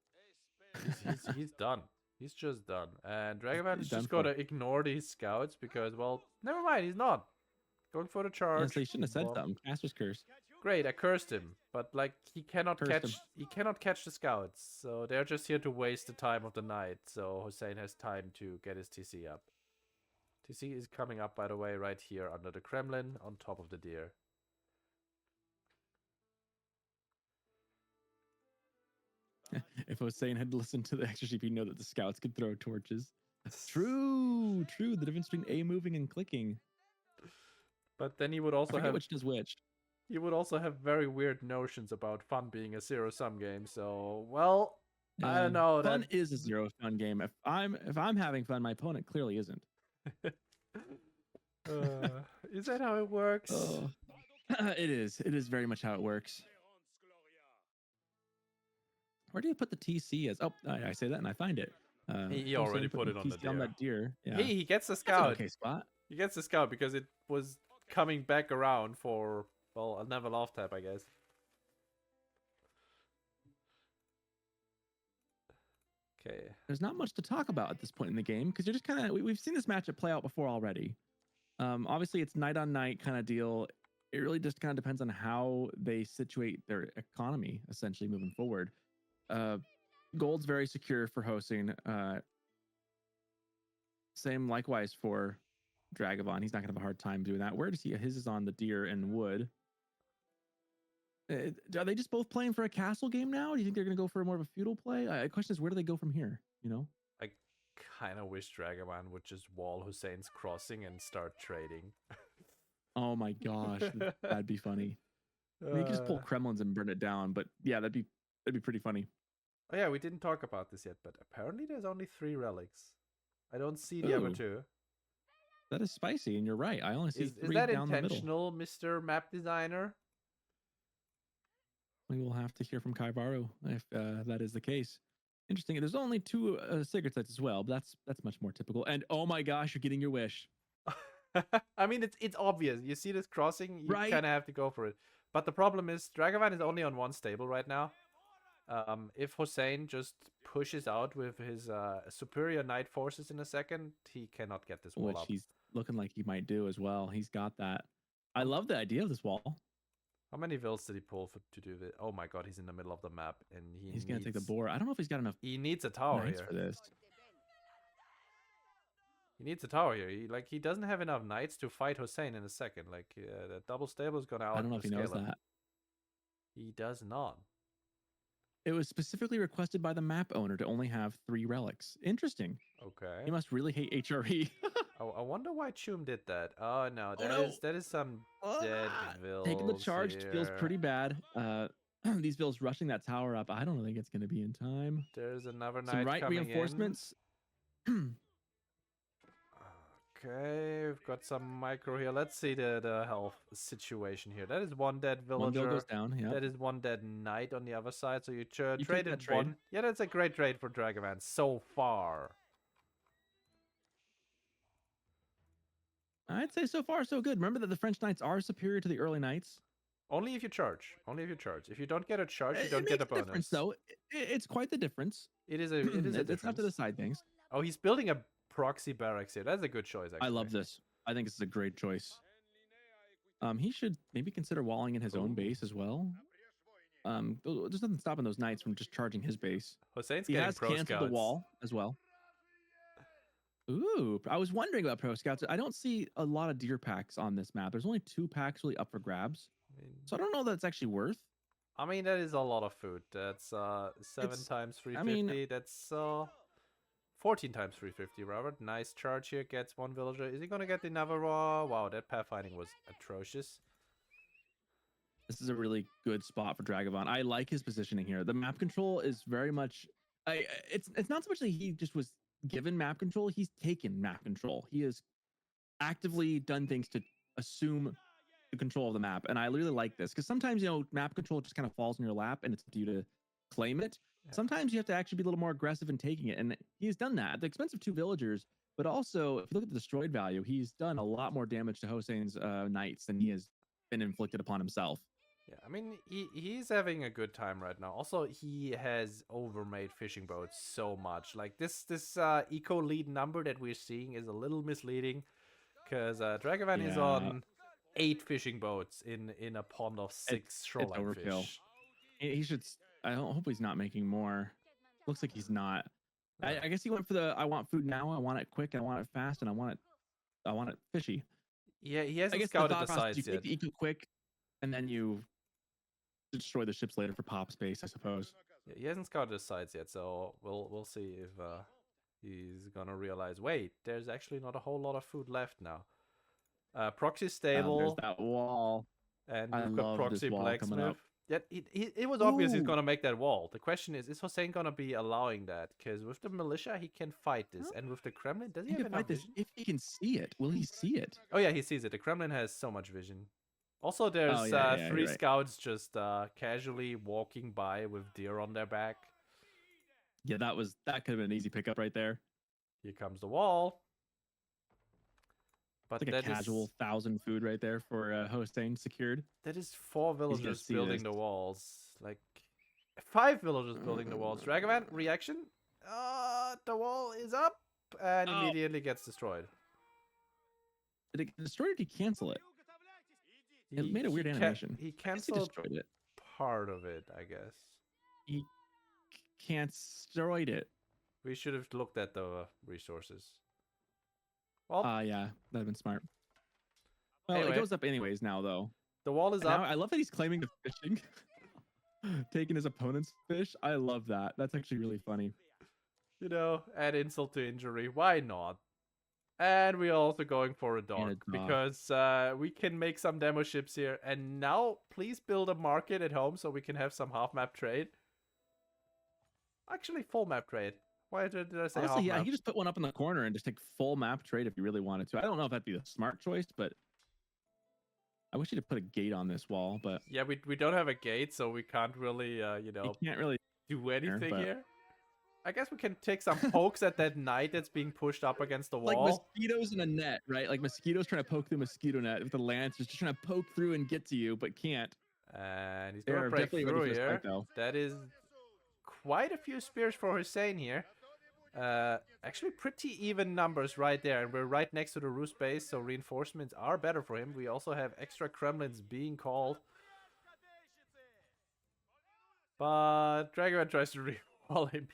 S1: He's done. He's just done. And Dragevann is just going to ignore these scouts because, well, never mind. He's not going for the charge.
S2: Yeah, so he shouldn't have said something. Caster's curse.
S1: Great, I cursed him, but like he cannot catch the scouts. So they're just here to waste the time of the night. So Hosein has time to get his TC up. TC is coming up, by the way, right here under the Kremlin on top of the deer.
S2: If Hosein had listened to the extra sheep, he'd know that the scouts could throw torches. True. The difference between A moving and clicking.
S1: But then he would also have
S2: which does which.
S1: He would also have very weird notions about fun being a zero-sum game. So, well, I don't know.
S2: Fun is a zero-sum game. If I'm having fun, my opponent clearly isn't.
S1: Is that how it works?
S2: It is. It is very much how it works. Where do you put the TC as? Oh, I say that and I find it.
S1: He already put it on the deer.
S2: On that deer. Yeah.
S1: Hey, he gets the scout.
S2: Okay, spot.
S1: He gets the scout because it was coming back around for, well, I'll never laugh tap, I guess.
S2: there's not much to talk about at this point in the game because you're just kind of we've seen this matchup play out before already. Obviously, it's night on night kind of deal. It really just kind of depends on how they situate their economy essentially moving forward. Gold's very secure for Hosein. Same likewise for Dragevann. He's not gonna have a hard time doing that. Where does he? His is on the deer and wood. Are they just both playing for a castle game now? Do you think they're gonna go for more of a feudal play? The question is, where do they go from here? You know.
S1: I kind of wish Dragevann would just wall Hosein's crossing and start trading.
S2: Oh my gosh, that'd be funny. You could just pull Kremlins and burn it down, but yeah, that'd be pretty funny.
S1: Oh yeah, we didn't talk about this yet, but apparently there's only 3 relics. I don't see the other 2.
S2: That is spicy, and you're right. I only see 3
S1: is that
S2: down
S1: intentional, Mr. Map Designer?
S2: We will have to hear from Kaibaru if that is the case. Interesting. There's only 2 cigarette sites as well, but that's much more typical. And oh my gosh, you're getting your wish.
S1: I mean, it's obvious. You see this crossing, you
S2: Right.
S1: kind of have to go for it. But the problem is, Dragevann is only on 1 stable right now. If Hosein just pushes out with his superior knight forces in a second, he cannot get this wall
S2: Which
S1: up.
S2: he's looking like he might do as well. He's got that. I love the idea of this wall.
S1: How many vills did he pull to do this? Oh my god, he's in the middle of the map, and
S2: He's gonna take the boar. I don't know if he's got enough
S1: He needs a tower
S2: knights
S1: here.
S2: for this.
S1: He needs a tower here. He doesn't have enough knights to fight Hosein in a second. Like the double stable is gonna out.
S2: I don't know if he knows that.
S1: He does not.
S2: It was specifically requested by the map owner to only have 3 relics. Interesting.
S1: Okay.
S2: He must really hate HRE.
S1: I wonder why Chum did that. Oh no, that is some dead vills.
S2: Taking the charge
S1: here.
S2: feels pretty bad. These vills rushing that tower up. I don't think it's going to be in time.
S1: There's another knight
S2: Some right
S1: coming
S2: reinforcements.
S1: Okay, we've got some micro here. Let's see the health situation here. That is 1 dead villager.
S2: One vill goes down. Yeah.
S1: That is 1 dead knight on the other side. So you
S2: take
S1: traded
S2: that trade.
S1: 1. Yeah, that's a great trade for Dragevann so far.
S2: I'd say so far so good. Remember that the French knights are superior to the early knights.
S1: Only if you charge. Only if you charge. If you don't get a charge, you
S2: It
S1: don't get a
S2: makes
S1: bonus.
S2: difference, though. It's quite the difference.
S1: It is a difference.
S2: It's not to decide things.
S1: Oh, he's building a proxy barracks here. That's a good choice, actually.
S2: I love this. I think this is a great choice. He should maybe consider walling in his own base as well. There's nothing stopping those knights from just charging his base.
S1: Hosein's
S2: He
S1: getting
S2: has
S1: pro
S2: canceled
S1: scouts.
S2: the wall as well. Ooh, I was wondering about pro scouts. I don't see a lot of deer packs on this map. There's only 2 packs really up for grabs. So I don't know that it's actually worth.
S1: I mean, that is a lot of food. That's 7 times 350. That's 14 times 350, Robert. Nice charge here. Gets 1 villager. Is he gonna get the Navarro? Wow, that pathfinding was atrocious.
S2: This is a really good spot for Dragevann. I like his positioning here. The map control is very much. It's not so much that he just was given map control. He's taken map control. He has actively done things to assume the control of the map, and I really like this because sometimes map control just kind of falls in your lap, and it's up to you to claim it.
S1: Yeah.
S2: Sometimes you have to actually be a little more aggressive in taking it, and he's done that at the expense of 2 villagers. But also, if you look at the destroyed value, he's done a lot more damage to Hosein's knights than he has been inflicted upon himself.
S1: Yeah, I mean, he's having a good time right now. Also, he has overmade fishing boats so much. Like this eco lead number that we're seeing is a little misleading, because Dragevann is on 8 fishing boats in a pond of 6 shoreline
S2: it's overkill.
S1: fish.
S2: He should. I hope he's not making more. Looks like he's not. I guess he went for the. I want food now. I want it quick. I want it fast, and I want it fishy.
S1: Yeah, he hasn't
S2: I guess
S1: scouted
S2: the
S1: the
S2: thought process,
S1: sides
S2: you
S1: yet.
S2: take the eco quick, and then you destroy the ships later for pop space, I suppose.
S1: Yeah, he hasn't scouted the sides yet, so we'll see if he's gonna realize. Wait, there's actually not a whole lot of food left now. Proxy stable.
S2: There's that wall.
S1: And
S2: I
S1: we've got
S2: love
S1: proxy
S2: this wall coming up.
S1: blacksmith. Yeah, it was obvious he's
S2: Ooh.
S1: gonna make that wall. The question is Hosein gonna be allowing that? Because with the militia, he can fight this, and with the Kremlin, does he
S2: He
S1: have
S2: can
S1: enough
S2: fight this
S1: vision?
S2: if he can see it. Will he see it?
S1: Oh yeah, he sees it. The Kremlin has so much vision. Also, there's
S2: yeah,
S1: 3
S2: you're right.
S1: scouts just casually walking by with deer on their back.
S2: Yeah, that could have been an easy pickup right there.
S1: Here comes the wall. But
S2: It's like a
S1: that
S2: casual
S1: is
S2: 1,000 food right there for Hosein secured.
S1: that is 4 villagers
S2: see
S1: building
S2: this.
S1: the walls. Like 5 villagers building the walls. Dragevann, reaction? The wall is up and
S2: Oh.
S1: immediately gets destroyed.
S2: Did it destroy it or did he cancel it? It made a weird animation.
S1: He
S2: I guess
S1: canceled
S2: destroyed it.
S1: part of it, I guess.
S2: He can't destroyed it.
S1: We should have looked at the resources. Well,
S2: Yeah, that'd have been smart. Well,
S1: anyway,
S2: it goes up anyways now, though.
S1: the wall is
S2: And now,
S1: up.
S2: I love that he's claiming the fishing, taking his opponent's fish. I love that. That's actually really funny.
S1: You know, add insult to injury. Why not? And we're also going for a dock because we can make some demo ships here. And now, please build a market at home so we can have some half map trade. Actually, full map trade. Why did I say
S2: Honestly,
S1: half
S2: yeah,
S1: map?
S2: you just put one up in the corner and just take full map trade if you really wanted to. I don't know if that'd be the smart choice, but I wish you'd put a gate on this wall. But
S1: yeah, we don't have a gate, so we can't really, you know,
S2: you can't really
S1: do anything
S2: but...
S1: here. I guess we can take some pokes at that knight that's being pushed up against the wall.
S2: Like mosquitoes in a net, right? Like mosquitoes trying to poke through a mosquito net with the lance, just trying to poke through and get to you, but can't.
S1: And he's going to break through here. That is quite a few spears for Hosein here. Actually pretty even numbers right there. And we're right next to the roost base, so reinforcements are better for him. We also have extra Kremlins being called. But Dragevann tries to re-wall immediately.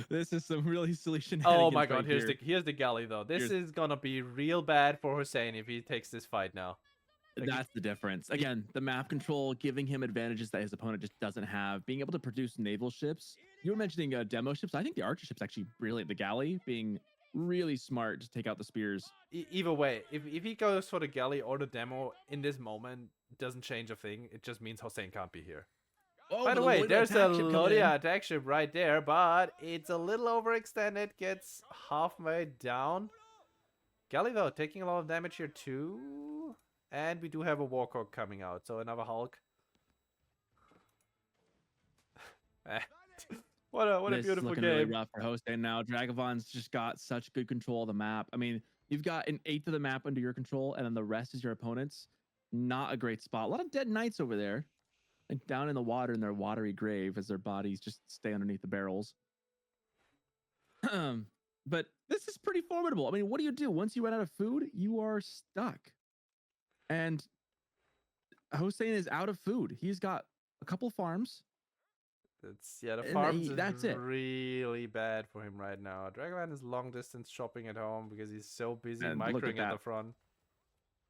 S2: This is some really silly shenanigans.
S1: Oh my god,
S2: right
S1: here's the galley though. This is gonna be real bad for Hosein if he takes this fight now.
S2: Like, that's the difference. Again, the map control giving him advantages that his opponent just doesn't have. Being able to produce naval ships. You were mentioning demo ships. I think the archer ship's actually brilliant. The galley being really smart to take out the spears.
S1: Either way, if he goes for the galley or the demo in this moment, it doesn't change a thing. It just means Hosein can't be here.
S2: Oh,
S1: by the way, there's a Lodiya attack ship right there, but it's a little overextended. Gets halfway down. Galley though, taking a lot of damage here too. And we do have a Warhawk coming out, so another Hulk. What a beautiful game.
S2: Really rough for Hosein now. Dragavann's just got such good control of the map. I mean, you've got an eighth of the map under your control, and then the rest is your opponent's. Not a great spot. A lot of dead knights over there. And down in the water in their watery grave as their bodies just stay underneath the barrels. But this is pretty formidable. I mean, what do you do? Once you run out of food, you are stuck. And Hosein is out of food. He's got a couple farms.
S1: The farms is really bad for him right now. Dragevann is long distance shopping at home because he's so busy microing at the front.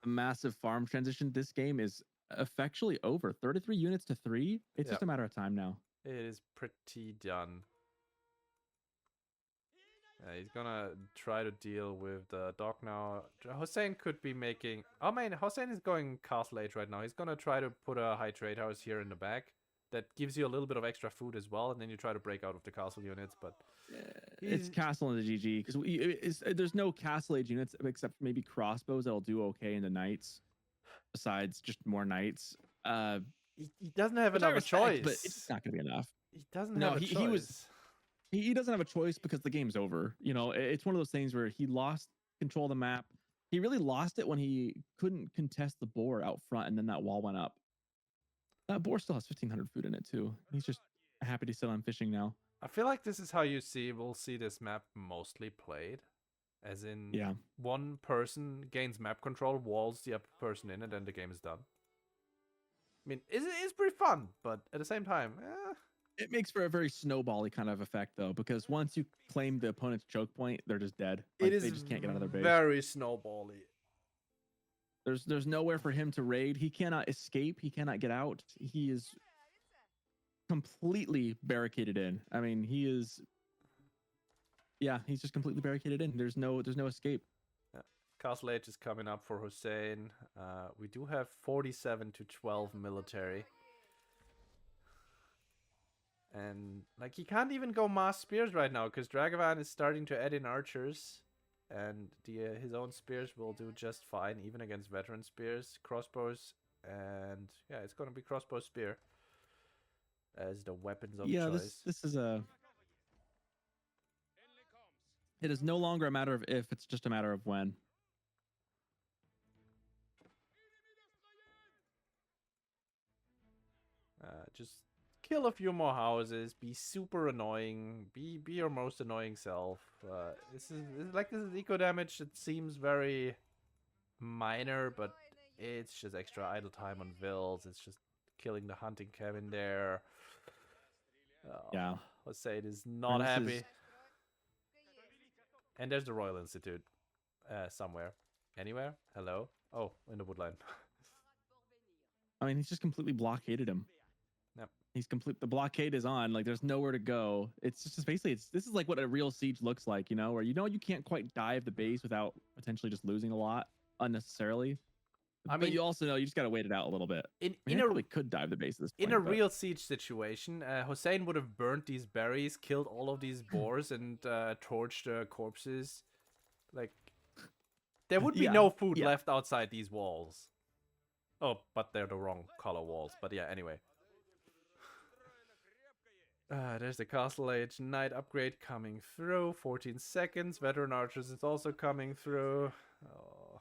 S2: A massive farm transition. This game is effectually over. 33 units to 3. It's just a matter of time now.
S1: It is pretty done. He's gonna try to deal with the dock now. Hosein could be making... Oh man, Hosein is going castle age right now. He's gonna try to put a high trade house here in the back. That gives you a little bit of extra food as well, and then you try to break out of the castle units, but...
S2: It's castle in the GG, because there's no castle age units except maybe crossbows that'll do okay in the knights. Besides just more knights.
S1: He doesn't have another choice.
S2: But it's not going to be enough.
S1: He doesn't have a choice.
S2: He doesn't have a choice because the game's over. You know, it's one of those things where he lost control of the map. He really lost it when he couldn't contest the boar out front, and then that wall went up. That boar still has 1,500 food in it too. He's just happy to sit on fishing now.
S1: I feel like this is how we'll see this map mostly played. As in, one person gains map control, walls the other person in, and then the game is done. I mean, it's pretty fun, but at the same time,
S2: It makes for a very snowbally kind of effect, though, because once you claim the opponent's choke point, they're just dead. Like, they just can't get out of their base.
S1: Very snowbally.
S2: There's nowhere for him to raid. He cannot escape. He cannot get out. He is completely barricaded in. I mean, he is... Yeah, he's just completely barricaded in. There's no escape.
S1: Yeah. Castle Age is coming up for Hosein. We do have 47 to 12 military. And like he can't even go mass spears right now because Dragevann is starting to add in archers. And his own spears will do just fine, even against veteran spears, crossbows, and yeah, it's going to be crossbow spear as the weapons of choice.
S2: Yeah, this is a... It is no longer a matter of if, it's just a matter of when.
S1: Just kill a few more houses, be super annoying, be your most annoying self. This is eco damage. It seems very minor, but it's just extra idle time on vills. It's just killing the hunting cabin there.
S2: Yeah.
S1: Hosein is
S2: I
S1: not
S2: mean,
S1: happy. And there's the Royal Institute somewhere. Anywhere? Hello? Oh, in the woodline.
S2: I mean, he's just completely blockaded him.
S1: Yep.
S2: He's the blockade is on. Like, there's nowhere to go. It's just basically, this is like what a real siege looks like, you know, where you can't quite dive the base without potentially just losing a lot unnecessarily.
S1: I mean,
S2: but you also know you just got to wait it out a little bit. I probably could dive the base at this point.
S1: In a real siege situation, Hosein would have burnt these berries, killed all of these boars, and torched the corpses. Like, there would be no food left outside these walls. Oh, but they're the wrong color walls. But yeah, anyway. There's the Castle Age Knight upgrade coming through. 14 seconds. Veteran Archers is also coming through. Oh.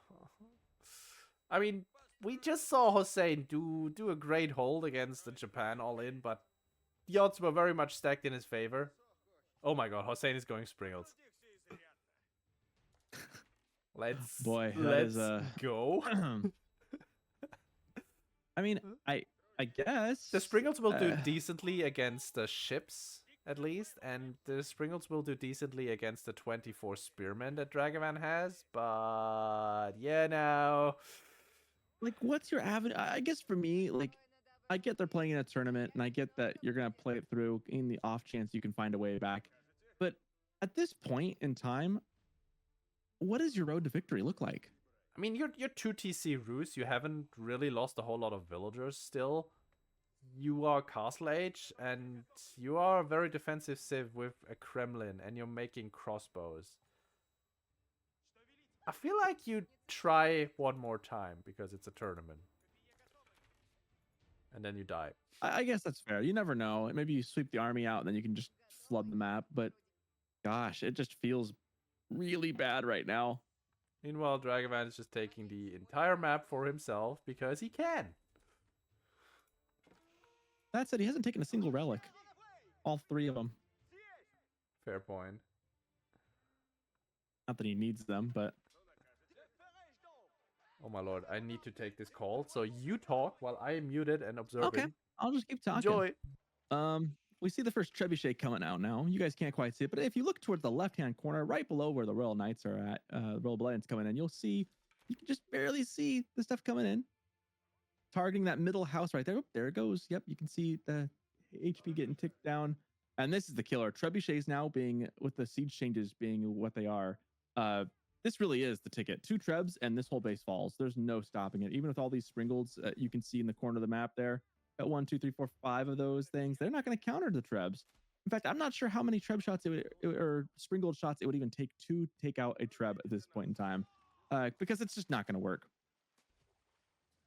S1: I mean, we just saw Hosein do a great hold against the Japan all-in, but the odds were very much stacked in his favor. Oh my god, Hosein is going Springles. Let's go.
S2: I mean, I guess
S1: the Springles will do decently against the ships, at least, and the Springles will do decently against the 24 Spearmen that Dragevann has, but yeah, no.
S2: Like, what's your avenue? I guess for me, like, I get they're playing in a tournament, and I get that you're going to play it through in the off chance you can find a way back. But at this point in time, what does your road to victory look like?
S1: I mean, you're 2 TC Rus. You haven't really lost a whole lot of villagers still. You are Castle Age, and you are a very defensive civ with a Kremlin, and you're making crossbows. I feel like you try one more time because it's a tournament. And then you die.
S2: I guess that's fair. You never know. Maybe you sweep the army out and then you can just flood the map. But gosh, it just feels really bad right now.
S1: Meanwhile, Dragevann is just taking the entire map for himself because he can.
S2: That said, he hasn't taken a single relic. All 3 of them.
S1: Fair point.
S2: Not that he needs them, but...
S1: Oh my lord, I need to take this call. So you talk while I am muted and observing.
S2: Okay, I'll just keep talking.
S1: Enjoy.
S2: We see the first trebuchet coming out now. You guys can't quite see it, but if you look towards the left-hand corner, right below where the Royal Knights are at, the Royal Blades coming in, you can just barely see the stuff coming in. Targeting that middle house right there. Oop, there it goes. Yep, you can see the HP getting ticked down. And this is the killer. Trebuchets now being, with the siege changes being what they are, this really is the ticket. 2 trebs and this whole base falls. There's no stopping it. Even with all these Springles, you can see in the corner of the map there, got 1, 2, 3, 4, 5 of those things. They're not going to counter the trebs. In fact, I'm not sure how many treb shots or Springled shots it would even take to take out a treb at this point in time, because it's just not going to work.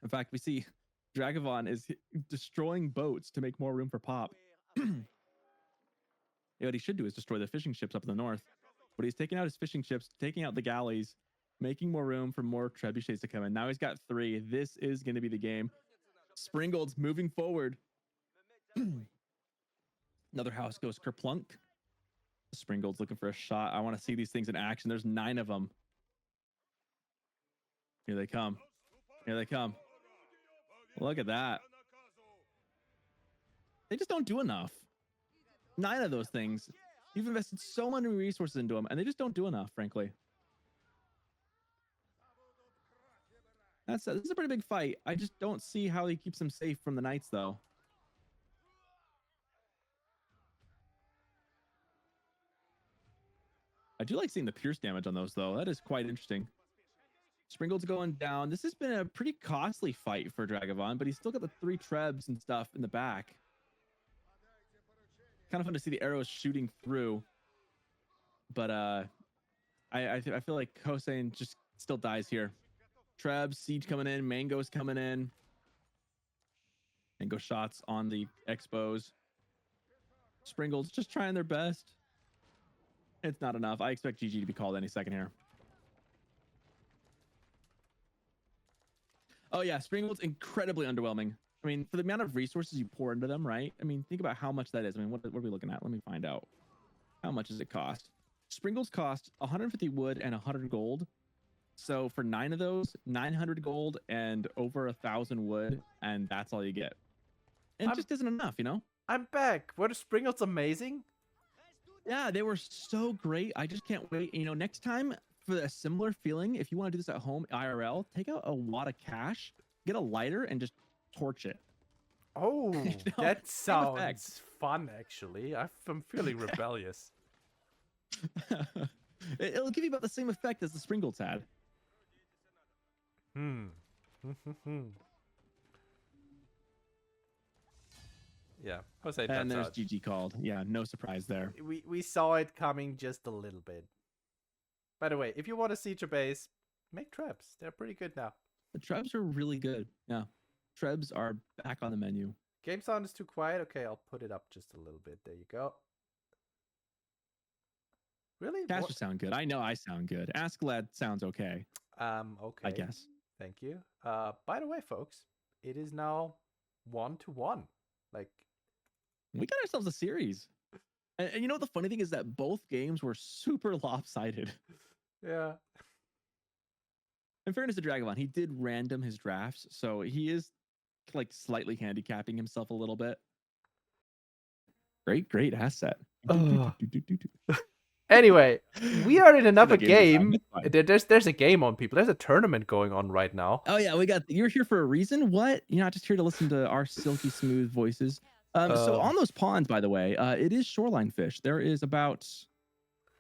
S2: In fact, we see Dragevann is destroying boats to make more room for pop. What he should do is destroy the fishing ships up in the north. But he's taking out his fishing ships, taking out the galleys, making more room for more trebuchets to come in. Now he's got 3. This is going to be the game. Springald's moving forward. Another house goes kerplunk. Springald's looking for a shot. I want to see these things in action. There's 9 of them. Here they come. Here they come. Look at that. They just don't do enough. 9 of those things. You've invested so many resources into them, and they just don't do enough, frankly. This is a pretty big fight. I just don't see how he keeps them safe from the Knights, though. I do like seeing the pierce damage on those, though. That is quite interesting. Springald's going down. This has been a pretty costly fight for Dragevann, but he's still got the 3 trebs and stuff in the back. Kind of fun to see the arrows shooting through. But I feel like Hosein just still dies here. Trebs, siege coming in, mangoes coming in. Mango shots on the expos. Springald's just trying their best. It's not enough. I expect GG to be called any second here. Oh yeah, Springald's incredibly underwhelming. I mean, for the amount of resources you pour into them, right? I mean, think about how much that is. I mean, what are we looking at? Let me find out. How much does it cost? Sprinkles cost 150 wood and 100 gold. So for 9 of those, 900 gold and over 1,000 wood, and that's all you get. And it just isn't enough, you know?
S1: I'm back. Were the Sprinkles amazing?
S2: Yeah, they were so great. I just can't wait. You know, next time for a similar feeling, if you want to do this at home, IRL, take out a wad of cash, get a lighter, and just torch it.
S1: Oh,
S2: You know,
S1: that
S2: same effect.
S1: sounds fun, actually. I'm feeling rebellious.
S2: It'll give you about the same effect as the Sprinkles had.
S1: Yeah, Jose.
S2: And there's
S1: out.
S2: GG called. Yeah, no surprise there.
S1: We saw it coming just a little bit. By the way, if you want to siege a base, make traps. They're pretty good now.
S2: The trebs are really good. Yeah, trebs are back on the menu.
S1: Game sound is too quiet. Okay, I'll put it up just a little bit. There you go. Really?
S2: Casters sound good. I know I sound good. Askeladd sounds okay.
S1: Okay.
S2: I guess.
S1: Thank you. By the way, folks, it is now 1-1. Like,
S2: we got ourselves a series. And you know what the funny thing is that both games were super lopsided.
S1: Yeah.
S2: In fairness to Dragevann, he did random his drafts, so he is like slightly handicapping himself a little bit. Great asset.
S1: Anyway, we are in another game. There's a game on, people. There's a tournament going on right now.
S2: Oh yeah, you're here for a reason. What? You're not just here to listen to our silky smooth voices. So on those ponds, by the way, it is shoreline fish. There is about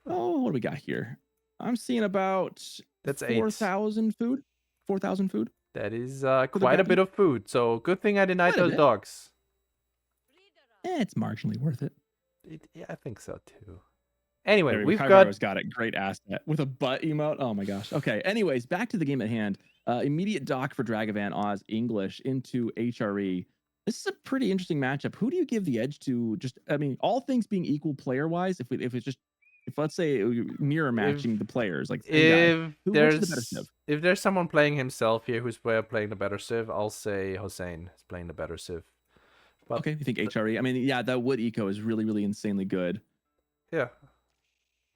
S2: what do we got here? I'm seeing about 4,000 food. 4,000 food.
S1: That is quite a bit of food. So good thing I denied those dogs.
S2: It's marginally worth it.
S1: Yeah, I think so too. Anyway, we've
S2: got it. Great asset with a butt emote. Oh my gosh. Okay. Anyways, back to the game at hand. Immediate dock for Dragevann Oz English into HRE. This is a pretty interesting matchup. Who do you give the edge to? Just, I mean, all things being equal player wise, if let's say mirror matching the players, like
S1: if there's someone playing himself here who's playing the better civ, I'll say Hosein is playing the better civ.
S2: But okay, you think HRE? I mean, yeah, that wood eco is really, really insanely good.
S1: Yeah.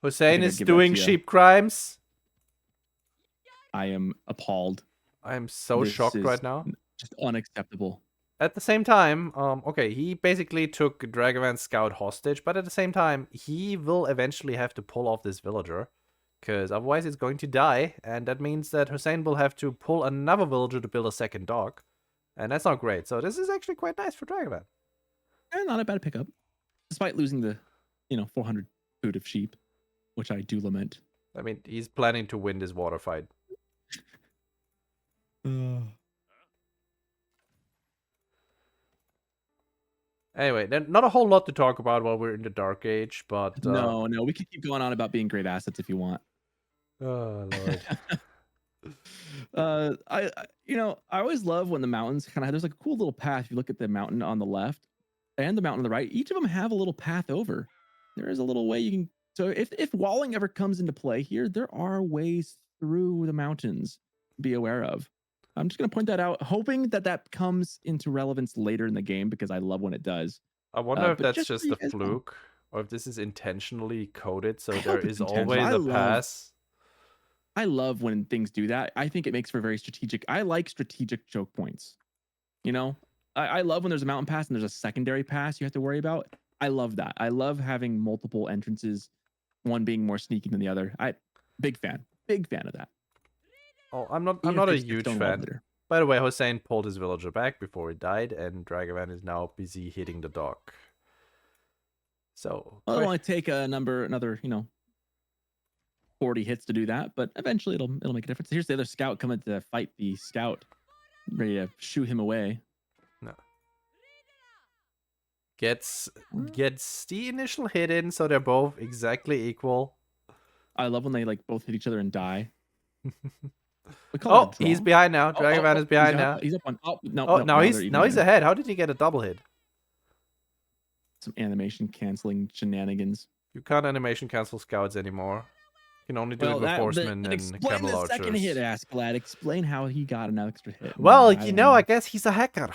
S1: Hosein is doing sheep crimes.
S2: I am appalled.
S1: I am so shocked right now.
S2: Just unacceptable.
S1: At the same time, okay, he basically took Dragevann's scout hostage, but at the same time, he will eventually have to pull off this villager, because otherwise it's going to die, and that means that Hosein will have to pull another villager to build a second dog, and that's not great. So this is actually quite nice for Dragevann.
S2: And not a bad pickup, despite losing the, 400 food of sheep, which I do lament.
S1: I mean, he's planning to win this water fight. Anyway, not a whole lot to talk about while we're in the Dark Age, but
S2: no, we can keep going on about being great assets if you want.
S1: Oh
S2: Lord. I always love when the mountains kind of there's like a cool little path. If you look at the mountain on the left and the mountain on the right, each of them have a little path over. There is a little way you can. So if walling ever comes into play here, there are ways through the mountains to be aware of. I'm just going to point that out, hoping that comes into relevance later in the game, because I love when it does.
S1: I wonder if that's just a fluke, or if this is intentionally coded, so there is always a pass.
S2: I love when things do that. I think it makes for very strategic. I like strategic choke points. I love when there's a mountain pass and there's a secondary pass you have to worry about. I love that. I love having multiple entrances, one being more sneaky than the other. Big fan of that.
S1: Oh, I'm not a huge fan. By the way, Hosein pulled his villager back before he died, and Dragevann is now busy hitting the dog. So
S2: it'll only take another 40 hits to do that, but eventually it'll make a difference. Here's the other scout coming to fight the scout, ready to shoo him away.
S1: No. Gets the initial hit in, so they're both exactly equal.
S2: I love when they both hit each other and die.
S1: Oh, he's behind now. Dragevann is behind now.
S2: He's up on.
S1: Now he's ahead. How did he get a double hit?
S2: Some animation canceling shenanigans.
S1: You can't animation cancel scouts anymore. You can only do it with horsemen and camel archers.
S2: Explain the second hit, Askeladd. Explain how he got an extra hit.
S1: Well, I guess he's a hacker.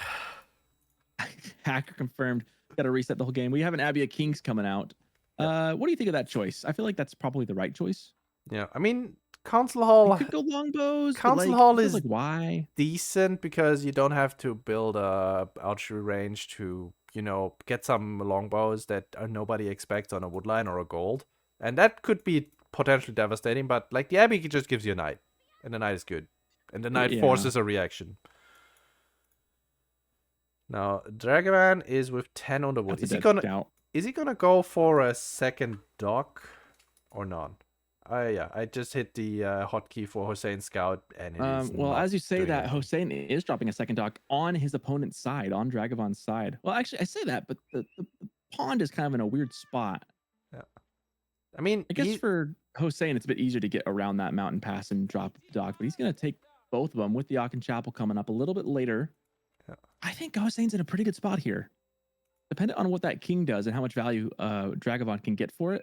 S2: Hacker confirmed. Got to reset the whole game. We have an Abbey of Kings coming out. What do you think of that choice? I feel like that's probably the right choice.
S1: Yeah, I mean, Council
S2: You
S1: Hall.
S2: could go longbows, but
S1: Council
S2: like,
S1: Hall
S2: it feels
S1: is
S2: like why?
S1: decent because you don't have to build a archery range to, you know, get some longbows that nobody expects on a woodline or a gold. And that could be potentially devastating, but like the Abbey just gives you a knight. And the knight is good. And the knight
S2: Yeah.
S1: forces a reaction. Now, Dragevann is with 10 on the wood.
S2: That's a dead scout.
S1: Is he gonna go for a second dock or not? Yeah, I just hit the hotkey for Hosein's scout, and it is
S2: Well,
S1: not
S2: as you say
S1: doing
S2: that,
S1: anything.
S2: Hosein is dropping a second dock on his opponent's side, on Dragavann's side. Well, actually, I say that, but the pond is kind of in a weird spot.
S1: Yeah, I mean,
S2: I guess for Hosein, it's a bit easier to get around that mountain pass and drop the dock, but he's going to take both of them with the Aachen Chapel coming up a little bit later.
S1: Yeah.
S2: I think Hosein's in a pretty good spot here. Depending on what that king does and how much value Dragavann can get for it,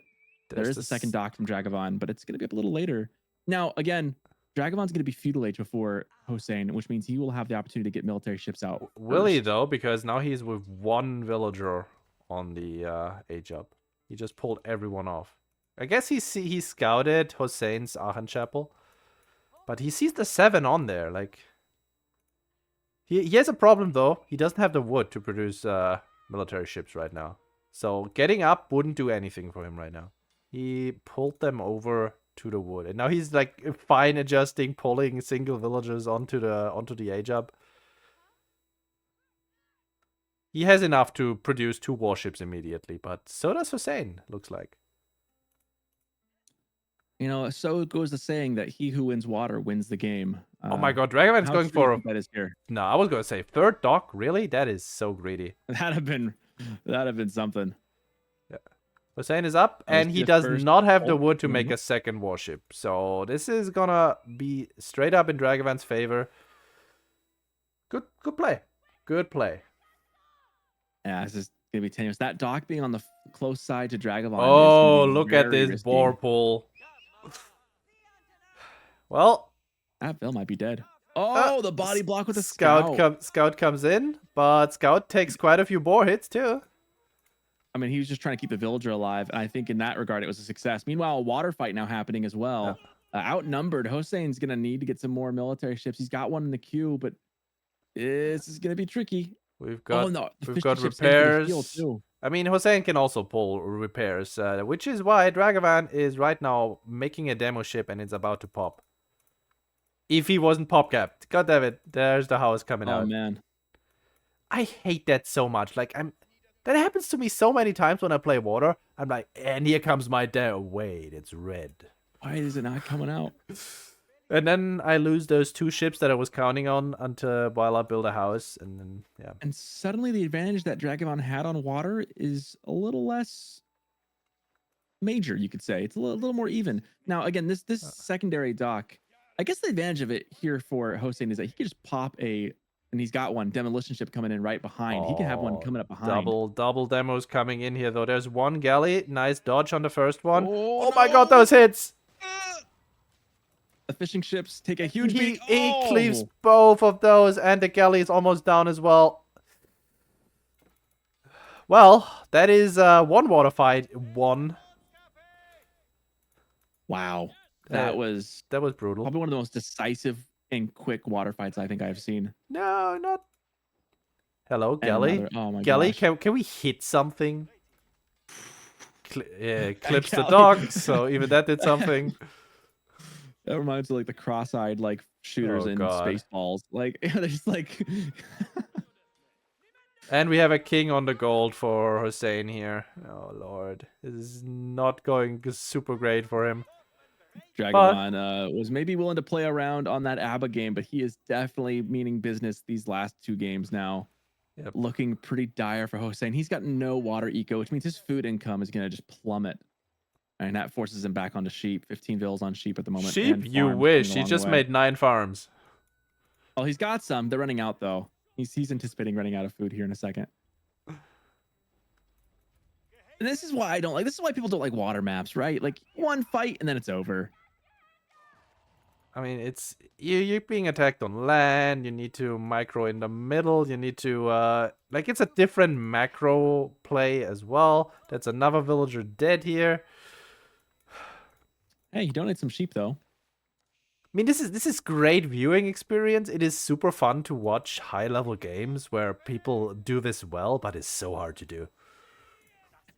S2: there is a second dock from Dragavann, but it's going to be up a little later. Now, again, Dragavann's going to be feudal age before Hosein, which means he will have the opportunity to get military ships out.
S1: Will he, though? Because now he's with one villager on the age up. He just pulled everyone off. I guess he scouted Hosein's Aachen Chapel, but he sees the 7 on there. Like, he has a problem, though. He doesn't have the wood to produce military ships right now. So getting up wouldn't do anything for him right now. He pulled them over to the wood, and now he's like fine adjusting, pulling single villagers onto the age up. He has enough to produce 2 warships immediately, but so does Hosein, looks like.
S2: You know, so goes the saying that he who wins water wins the game.
S1: Oh my god, Dragavann's going for
S2: that is here.
S1: No, I was gonna say 3rd dock. Really? That is so greedy.
S2: That'd have been something.
S1: Yeah. Hosein is up, and he does not have the wood to make a second warship. So this is gonna be straight up in Dragavann's favor. Good play. Good play.
S2: Yeah, this is gonna be tenuous. That dock being on the close side to Dragavann.
S1: Oh, look at this boar pull. Well,
S2: that Bill might be dead. Oh, the body block with the
S1: Scout comes in, but Scout takes quite a few boar hits too.
S2: I mean, he was just trying to keep the villager alive, and I think in that regard, it was a success. Meanwhile, a water fight now happening as well. Yeah. Outnumbered, Hosein's going to need to get some more military ships. He's got one in the queue, but this is going to be tricky.
S1: We've got repairs. I mean, Hosein can also pull repairs, which is why Dragavann is right now making a demo ship, and it's about to pop. If he wasn't pop capped. God damn it, there's the house coming out.
S2: Oh, man.
S1: I hate that so much. Like, that happens to me so many times when I play water. I'm like, and here comes my demo. Wait, it's red.
S2: Why is it not coming out?
S1: And then I lose those 2 ships that I was counting on while I build a house, and then, yeah.
S2: And suddenly the advantage that Dragevann had on water is a little less major, you could say. It's a little more even. Now, again, this secondary dock, I guess the advantage of it here for Hosein is that he can just pop and he's got one demolition ship coming in right behind. He can have one coming up behind.
S1: Double demos coming in here, though. There's one galley. Nice dodge on the first one. Oh my god, those hits!
S2: The fishing ships take a huge beat.
S1: He cleaves both of those, and the galley is almost down as well. Well, that is one water fight. One.
S2: Wow. That was
S1: brutal.
S2: Probably one of the most decisive and quick water fights I think I've seen.
S1: No, not. Hello, Galley.
S2: Oh my
S1: Galley,
S2: gosh.
S1: can we hit something? Clips the dog, so even that did something.
S2: That reminds me of like the cross-eyed like shooters in Spaceballs. Like they're just like.
S1: And we have a king on the gold for Hosein here. Oh lord, this is not going super great for him.
S2: Dragevann was maybe willing to play around on that Abba game, but he is definitely meaning business these last 2 games now.
S1: Yep.
S2: Looking pretty dire for Hosein. He's got no water eco, which means his food income is going to just plummet. And that forces him back onto sheep. 15 vills on sheep at the moment.
S1: Sheep? You wish. He just made 9 farms.
S2: Oh, he's got some. They're running out, though. He's anticipating running out of food here in a second. And this is why I don't like. This is why people don't like water maps, right? Like one fight and then it's over.
S1: I mean, it's you're being attacked on land. You need to micro in the middle. You need to like it's a different macro play as well. That's another villager dead here.
S2: Hey, you donate some sheep though.
S1: I mean, this is great viewing experience. It is super fun to watch high level games where people do this well, but it's so hard to do.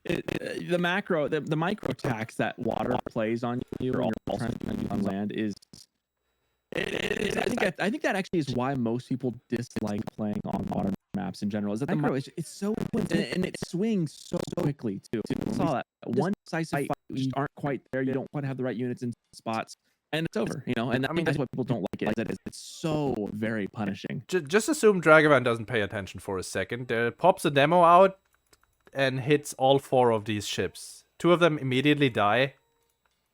S2: The micro attacks that water plays on you or all on land is. I think that actually is why most people dislike playing on water maps in general. Is that the micro? It's so and it swings so quickly too. We saw that one decisive fight, you just aren't quite there. You don't quite have the right units in spots, and it's over. You know, and I mean that's why people don't like it. Is that it's so very punishing.
S1: Just assume Dragevann doesn't pay attention for a second. There pops a demo out and hits all 4 of these ships. 2 of them immediately die.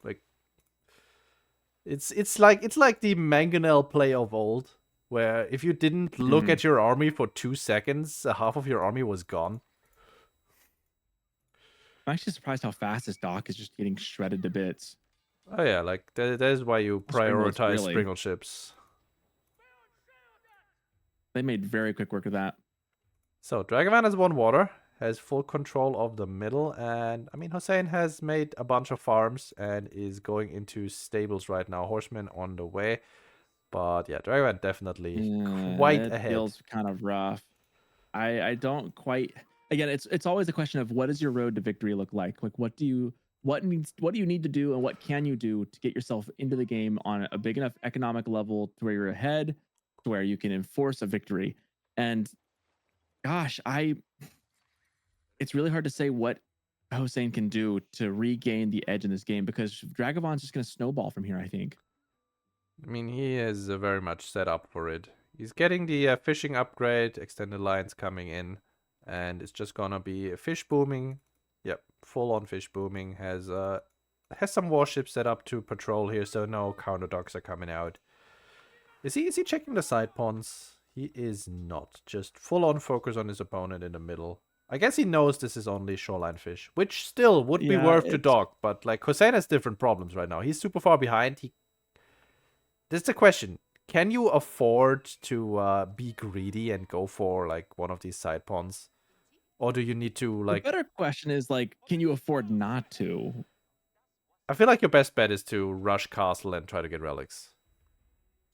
S1: Like it's like the Mangonel play of old, where if you didn't look at your army for 2 seconds, half of your army was gone.
S2: I'm actually surprised how fast this dock is just getting shredded to bits.
S1: Oh yeah, like that is why you prioritize
S2: really.
S1: Springle ships.
S2: They made very quick work of that.
S1: So Dragevann has 1 water, has full control of the middle, and I mean Hosein has made a bunch of farms and is going into stables right now. Horsemen on the way, but yeah, Dragevann definitely quite ahead.
S2: Feels kind of rough. I don't quite. Again, it's always a question of what does your road to victory look like? Like what do you need to do and what can you do to get yourself into the game on a big enough economic level to where you're ahead, to where you can enforce a victory. And gosh, it's really hard to say what Hosein can do to regain the edge in this game because Dragavann's just going to snowball from here, I think.
S1: I mean, he is very much set up for it. He's getting the fishing upgrade, extended lines coming in, and it's just gonna be fish booming. Yep, full on fish booming. Has some warships set up to patrol here, so no counter docks are coming out. Is he checking the side ponds? He is not. Just full on focus on his opponent in the middle. I guess he knows this is only shoreline fish, which still would be worth to dock, but like Hosein has different problems right now. He's super far behind. This is the question. Can you afford to be greedy and go for like one of these side ponds? Or do you need to like...
S2: The better question is like, can you afford not to?
S1: I feel like your best bet is to rush castle and try to get relics.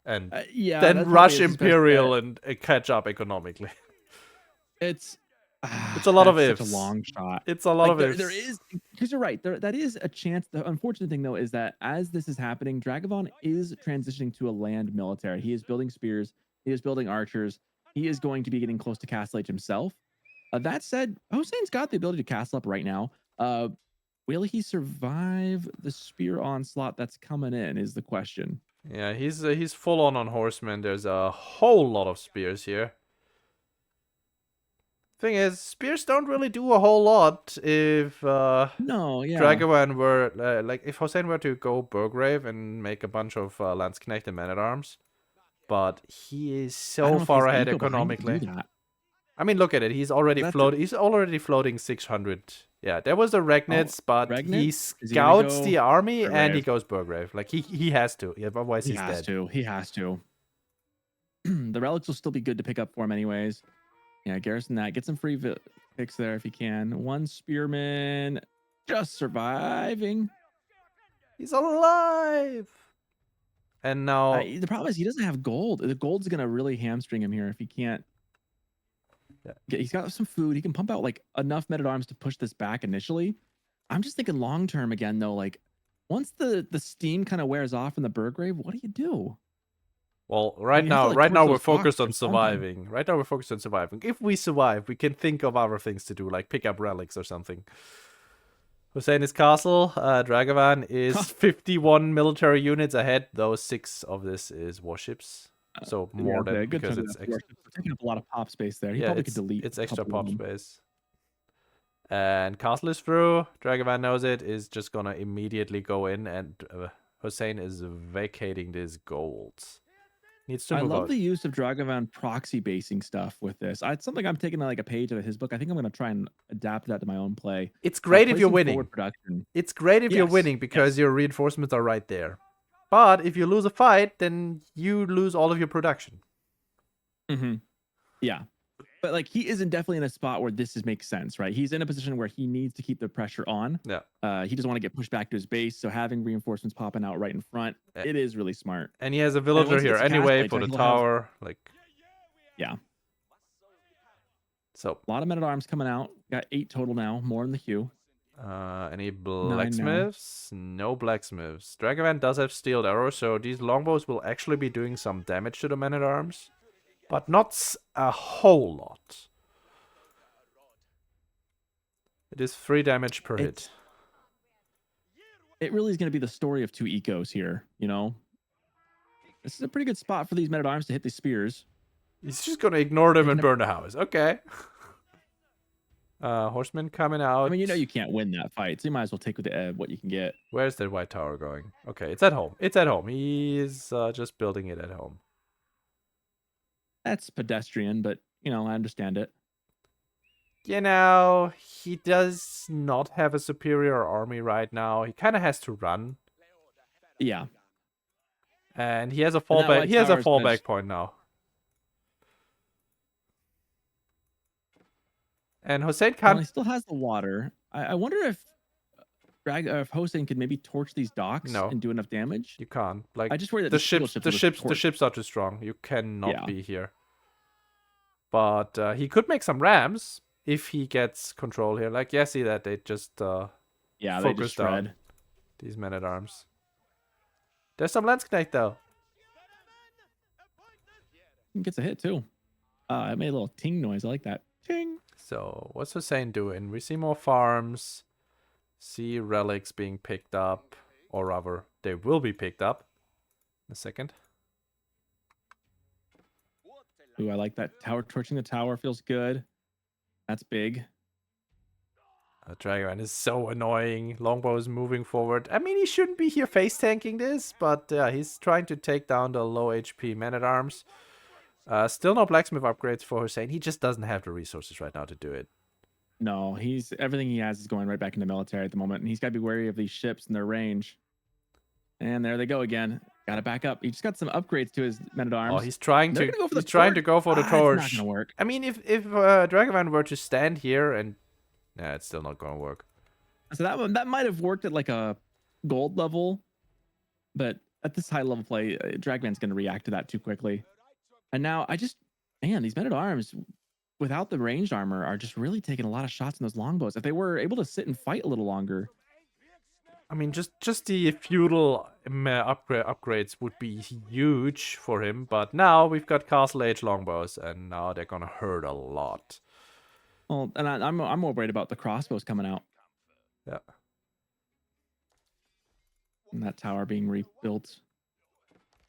S1: And
S2: yeah,
S1: then rush Imperial and catch up economically.
S2: It's
S1: a lot of ifs.
S2: Such a long shot.
S1: It's a lot of ifs.
S2: There is, because you're right. That is a chance. The unfortunate thing though is that as this is happening, Dragevann is transitioning to a land military. He is building spears. He is building archers. He is going to be getting close to Castle Age himself. That said, Hosein's got the ability to castle up right now. Will he survive the spear onslaught that's coming in? Is the question.
S1: Yeah, he's full on horsemen. There's a whole lot of spears here. Thing is, spears don't really do a whole lot if Dragevann were like if Hosein were to go Burgrave and make a bunch of Landsknecht and men-at-arms, but he is so far ahead economically. I mean, look at it. He's already floating 600. Yeah, there was the Regnitz, but he scouts the army Burgrave. And he goes Burgrave. Like he has to. Yeah, otherwise he's dead.
S2: He has to. The relics will still be good to pick up for him anyways. Yeah, garrison that. Get some free picks there if you can. 1 spearman just surviving.
S1: He's alive. And now
S2: the problem is he doesn't have gold. The gold's gonna really hamstring him here if he can't. Yeah, he's got some food. He can pump out like enough men-at-arms to push this back initially. I'm just thinking long term again though. Like once the steam kind of wears off in the Burgrave, what do you do?
S1: Well, right now we're focused on surviving. Right now we're focused on surviving. If we survive, we can think of other things to do, like pick up relics or something. Hosein is castle. Dragevann is 51 military units ahead. Though 6 of this is warships. So more than because it's
S2: taking up a lot of pop space there. He probably could delete.
S1: It's extra pop space. And castle is through. Dragevann knows it. Is just gonna immediately go in, and Hosein is vacating this gold. Needs to move
S2: I love
S1: out.
S2: the use of Dragevann proxy basing stuff with this. It's something I'm taking like a page out of his book. I think I'm gonna try and adapt that to my own play.
S1: It's great if you're winning. It's great if you're winning because your reinforcements are right there. But if you lose a fight, then you lose all of your production.
S2: Yeah. But like he isn't definitely in a spot where makes sense, right? He's in a position where he needs to keep the pressure on.
S1: Yeah.
S2: He doesn't want to get pushed back to his base, so having reinforcements popping out right in front, it is really smart.
S1: And he has a villager here anyway for the tower.
S2: Yeah.
S1: So
S2: a lot of men-at-arms coming out. Got 8 total now, more in the queue.
S1: Any blacksmiths? No blacksmiths. Dragevann does have steeled arrows, so these longbows will actually be doing some damage to the men-at-arms. But not a whole lot. It is 3 damage per hit.
S2: It really is going to be the story of 2 ecos here, you know? This is a pretty good spot for these men-at-arms to hit the spears.
S1: He's just going to ignore them and burn the house. Okay. Horsemen coming out.
S2: I mean, you know you can't win that fight, so you might as well take with what you can get.
S1: Where's the white tower going? Okay, it's at home. It's at home. He's just building it at home.
S2: That's pedestrian, but, you know, I understand it.
S1: You know, he does not have a superior army right now. He kind of has to run.
S2: Yeah.
S1: And he has a fallback. He has a fallback point now. And Hosein can't.
S2: Well, he still has the water. I wonder if Hosein could maybe torch these docks and do enough damage.
S1: You can't. Like,
S2: I just worry that
S1: the ships are too strong. You cannot be here. But he could make some rams if he gets control here. Like, yeah, see that they just focus down these men-at-arms. There's some Landsknecht though.
S2: He gets a hit too. It made a little ting noise. I like that. Ting.
S1: So what's Hosein doing? We see more farms. See relics being picked up, or rather, they will be picked up in a second.
S2: Ooh, I like that. Tower torching the tower feels good. That's big.
S1: Dragevann is so annoying. Longbow is moving forward. I mean, he shouldn't be here face tanking this, but he's trying to take down the low HP men-at-arms. Still no blacksmith upgrades for Hosein. He just doesn't have the resources right now to do it.
S2: No, everything he has is going right back into military at the moment, and he's got to be wary of these ships and their range. And there they go again. Got to back up. He just got some upgrades to his men-at-arms.
S1: Oh, he's trying to go for the torch.
S2: It's not gonna work.
S1: I mean, if Dragevann were to stand here and it's still not gonna work.
S2: So that might have worked at like a gold level, but at this high level play, Dragvann's gonna react to that too quickly. And now these men-at-arms without the ranged armor are just really taking a lot of shots in those longbows. If they were able to sit and fight a little longer.
S1: I mean, just the feudal upgrades would be huge for him, but now we've got Castle Age longbows, and now they're gonna hurt a lot.
S2: Well, and I'm more worried about the crossbows coming out.
S1: Yeah.
S2: And that tower being rebuilt.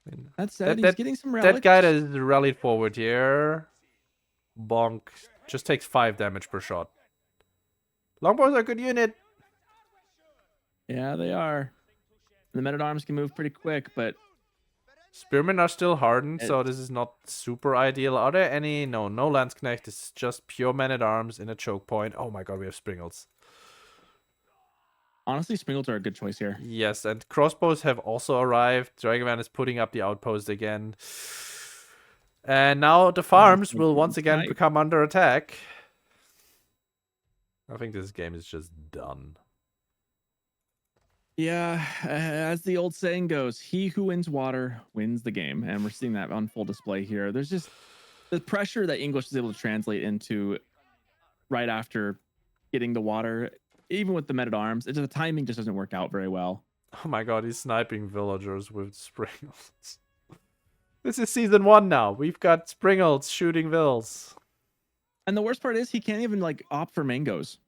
S1: I mean,
S2: that said, he's getting some relics.
S1: That guy that is rallied forward here, bonk, just takes 5 damage per shot. Longbows are a good unit.
S2: Yeah, they are. The men-at-arms can move pretty quick, but
S1: spearmen are still hardened, so this is not super ideal. Are there any? No Landsknecht. It's just pure men-at-arms in a choke point. Oh my god, we have Springles.
S2: Honestly, Springles are a good choice here.
S1: Yes, and crossbows have also arrived. Dragevann is putting up the outpost again. And now the farms will once again become under attack. I think this game is just done.
S2: Yeah, as the old saying goes, he who wins water wins the game. And we're seeing that on full display here. There's just the pressure that English is able to translate into right after getting the water, even with the men-at-arms. The timing just doesn't work out very well.
S1: Oh my god, he's sniping villagers with Springles. This is season 1 now. We've got Springles shooting vills.
S2: And the worst part is he can't even opt for mangoes.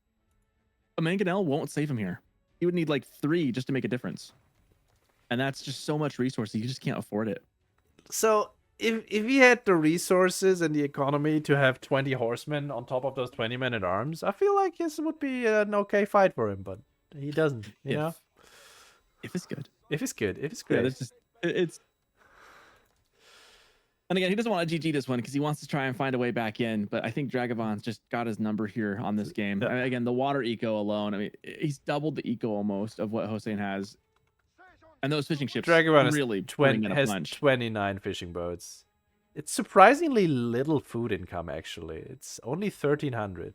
S2: A mangonel won't save him here. He would need 3 just to make a difference. And that's just so much resource. You just can't afford it.
S1: So if he had the resources and the economy to have 20 horsemen on top of those 20 men-at-arms, I feel like this would be an okay fight for him, but he doesn't, you know?
S2: If it's good.
S1: If it's good. If it's great.
S2: Yeah, it's... And again, he doesn't want to GG this one because he wants to try and find a way back in. But I think Dragavann's just got his number here on this game.
S1: Yeah.
S2: I mean, again, the water eco alone, I mean, he's doubled the eco almost of what Hosein has. And those fishing ships
S1: Dragevann
S2: really bring in a
S1: has
S2: punch.
S1: 29 fishing boats. It's surprisingly little food income, actually. It's only 1,300.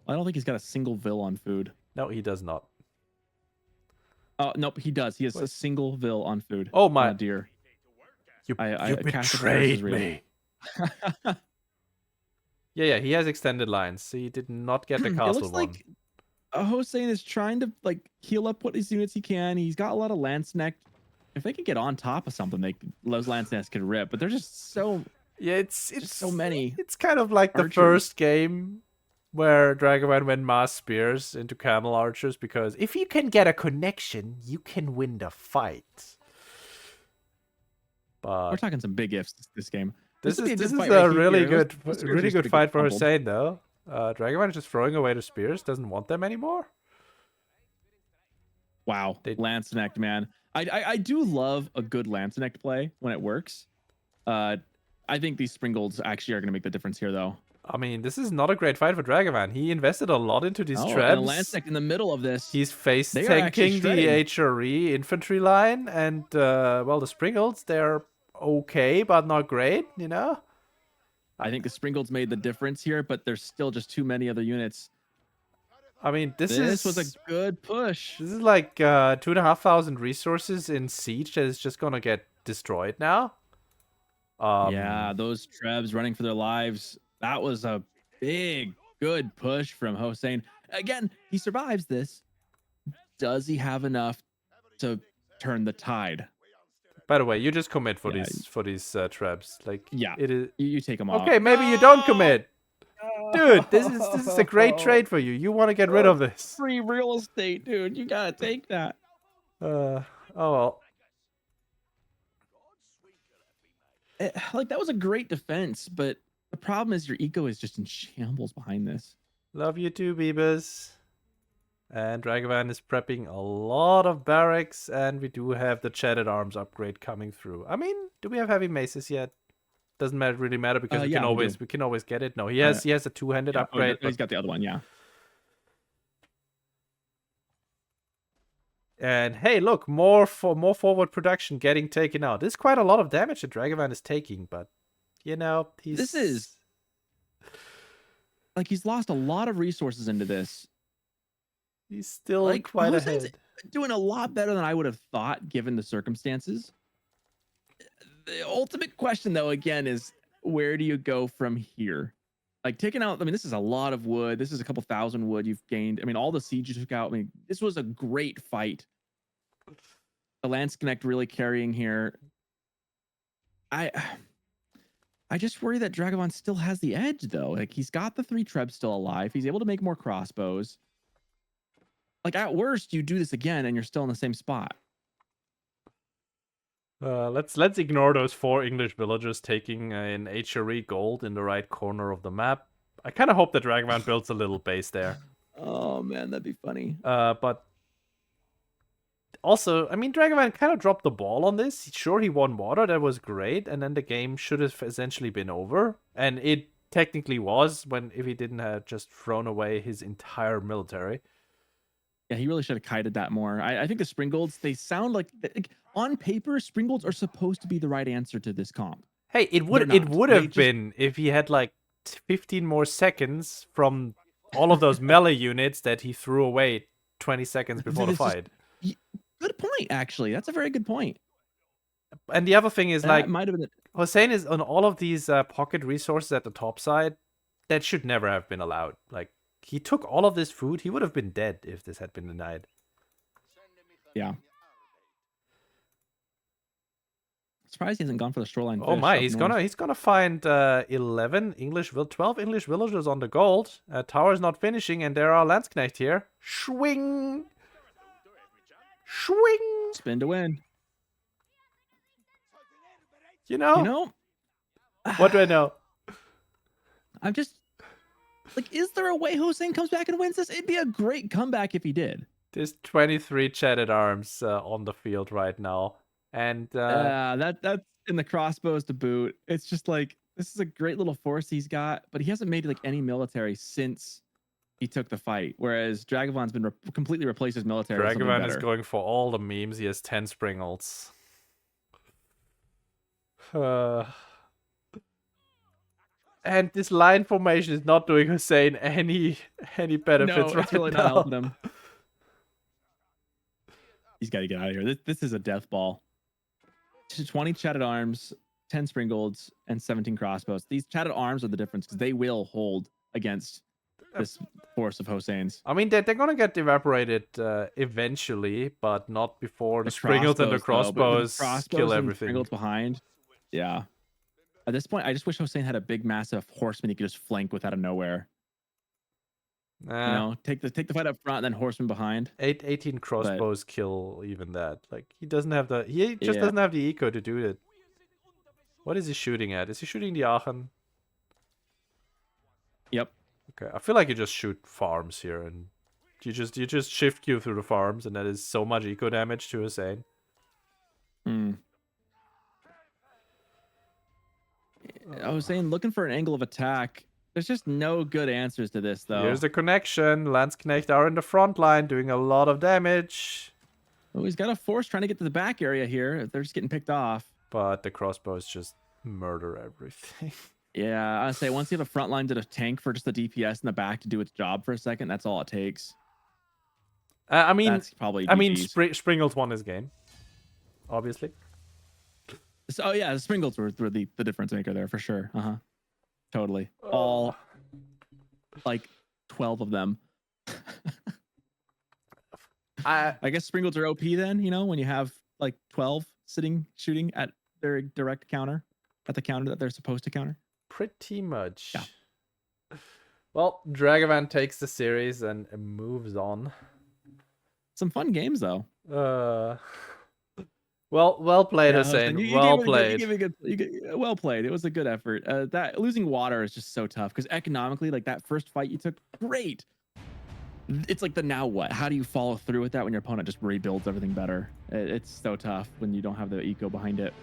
S2: I don't think he's got a single vil on food.
S1: No, he does not.
S2: Oh, nope, he does. He has
S1: Wait.
S2: a single vil on food.
S1: Oh my!
S2: Dear.
S1: You
S2: I
S1: betrayed me. Yeah, he has extended lines. So he did not get the castle
S2: It looks
S1: one.
S2: like Hosein is trying to like heal up what his units he can. He's got a lot of lance neck. If they could get on top of something, those lance necks could rip. But there's just so
S1: it's
S2: so many.
S1: It's kind of like the first game where Dragevann went mass spears into camel archers, because if you can get a connection, you can win the fight. But
S2: we're talking some big ifs this game.
S1: This is a really good fight for Hosein though. Dragevann is just throwing away the spears, doesn't want them anymore.
S2: Wow, lance necked, man. I do love a good lance necked play when it works. I think these Springolds actually are going to make the difference here, though.
S1: I mean, this is not a great fight for Dragevann. He invested a lot into these
S2: and
S1: traps.
S2: a lance neck in the middle of this.
S1: He's face tanking the HRE infantry line, and well, the Springolds, they're okay, but not great, you know?
S2: I think the Springolds made the difference here, but there's still just too many other units.
S1: I mean, this
S2: was a good push.
S1: This is like 2,500 resources in siege that is just gonna get destroyed now.
S2: Yeah, those Trebs running for their lives. That was a big, good push from Hosein. Again, he survives this. Does he have enough to turn the tide?
S1: By the way, you just commit for these Trebs. Like,
S2: yeah,
S1: it is.
S2: You take them off.
S1: Okay, maybe you don't commit. Dude, this is a great trade for you. You want to get rid of this.
S2: Free real estate, dude. You gotta take that.
S1: Oh well.
S2: Like, that was a great defense, but the problem is your eco is just in shambles behind this.
S1: Love you too, Beavers. And Dragevann is prepping a lot of barracks, and we do have the Chatted Arms upgrade coming through. I mean, do we have heavy maces yet? Doesn't really matter because we can always get it. No, he has a two-handed upgrade.
S2: He's got the other one, yeah.
S1: And hey, look, more forward production getting taken out. There's quite a lot of damage that Dragevann is taking, but you know,
S2: this is like he's lost a lot of resources into this.
S1: He's still like quite ahead.
S2: Doing a lot better than I would have thought given the circumstances. The ultimate question, though, again, is where do you go from here? Like, taking out, I mean, this is a lot of wood. This is a couple thousand wood you've gained. I mean, all the siege you took out. I mean, this was a great fight. The Lance Connect really carrying here. I just worry that Dragevann still has the edge, though. Like, he's got the 3 Trebs still alive. He's able to make more crossbows. Like, at worst, you do this again and you're still in the same spot.
S1: Let's ignore those 4 English villagers taking an HRE gold in the right corner of the map. I kind of hope that Dragevann builds a little base there.
S2: Oh man, that'd be funny.
S1: But also, I mean, Dragevann kind of dropped the ball on this. Sure, he won water, that was great, and then the game should have essentially been over, and it technically was if he didn't have just thrown away his entire military.
S2: Yeah, he really should have kited that more. I think the Springolds, they sound like on paper, Springolds are supposed to be the right answer to this comp.
S1: Hey, it would have been if he had like 15 more seconds from all of those melee units that he threw away 20 seconds before the fight.
S2: Good point, actually. That's a very good point.
S1: And the other thing is, like,
S2: been
S1: Hosein is on all of these pocket resources at the top side. That should never have been allowed. Like, he took all of this food. He would have been dead if this had been denied.
S2: Yeah. Surprised he hasn't gone for the shoreline.
S1: Oh my, he's gonna find 12 English villagers on the gold. Tower's not finishing, and there are Landsknecht here. Swing, swing.
S2: Spin to win.
S1: You know. What do I know?
S2: I'm just like, is there a way Hosein comes back and wins this? It'd be a great comeback if he did.
S1: There's 23 Chatted Arms on the field right now. And
S2: that's in the crossbows to boot. It's just like, this is a great little force he's got, but he hasn't made like any military since he took the fight, whereas Dragavann's been completely replaced his military. With something
S1: Dragevann is
S2: better.
S1: going for all the memes. He has 10 Springles. And this line formation is not doing Hossein any benefits
S2: No, it's really
S1: now.
S2: not helping him. He's got to get out of here. This is a death ball. 20 chatted arms, 10 springolds, and 17 crossbows. These chatted arms are the difference because they will hold against this force of Hossein's.
S1: I mean, they're going to get evaporated eventually, but not before the Springles and the crossbows kill everything.
S2: Springolds behind. Yeah. At this point, I just wish Hossein had a big, massive horseman he could just flank with out of nowhere. You know, take the fight up front and then horseman behind.
S1: 18 crossbows kill even that. Like, he doesn't have the... He just doesn't have the eco to do it. What is he shooting at? Is he shooting the Aachen?
S2: Yep.
S1: Okay, I feel like you just shoot farms here, and you just shift queue through the farms, and that is so much eco damage to Hossein.
S2: I was saying, looking for an angle of attack. There's just no good answers to this, though.
S1: Here's the connection. Landsknecht are in the front line, doing a lot of damage.
S2: Oh, he's got a force trying to get to the back area here. They're just getting picked off.
S1: But the crossbows just murder everything.
S2: Yeah, I say once you have a front line to the tank for just the DPS in the back to do its job for a second, that's all it takes.
S1: I mean,
S2: that's probably.
S1: Springles won his game, obviously.
S2: So yeah, the Springles were the difference maker there for sure. Totally. All like 12 of them. I guess Springles are OP then, you know, when you have like 12 shooting at their direct counter, at the counter that they're supposed to counter.
S1: Pretty much.
S2: Yeah.
S1: Well, Dragevann takes the series and moves on.
S2: Some fun games though.
S1: Well played, Hossein. Well played.
S2: Well played. It was a good effort. That losing water is just so tough because economically, like that first fight you took, great. It's like the now what? How do you follow through with that when your opponent just rebuilds everything better? It's so tough when you don't have the eco behind it.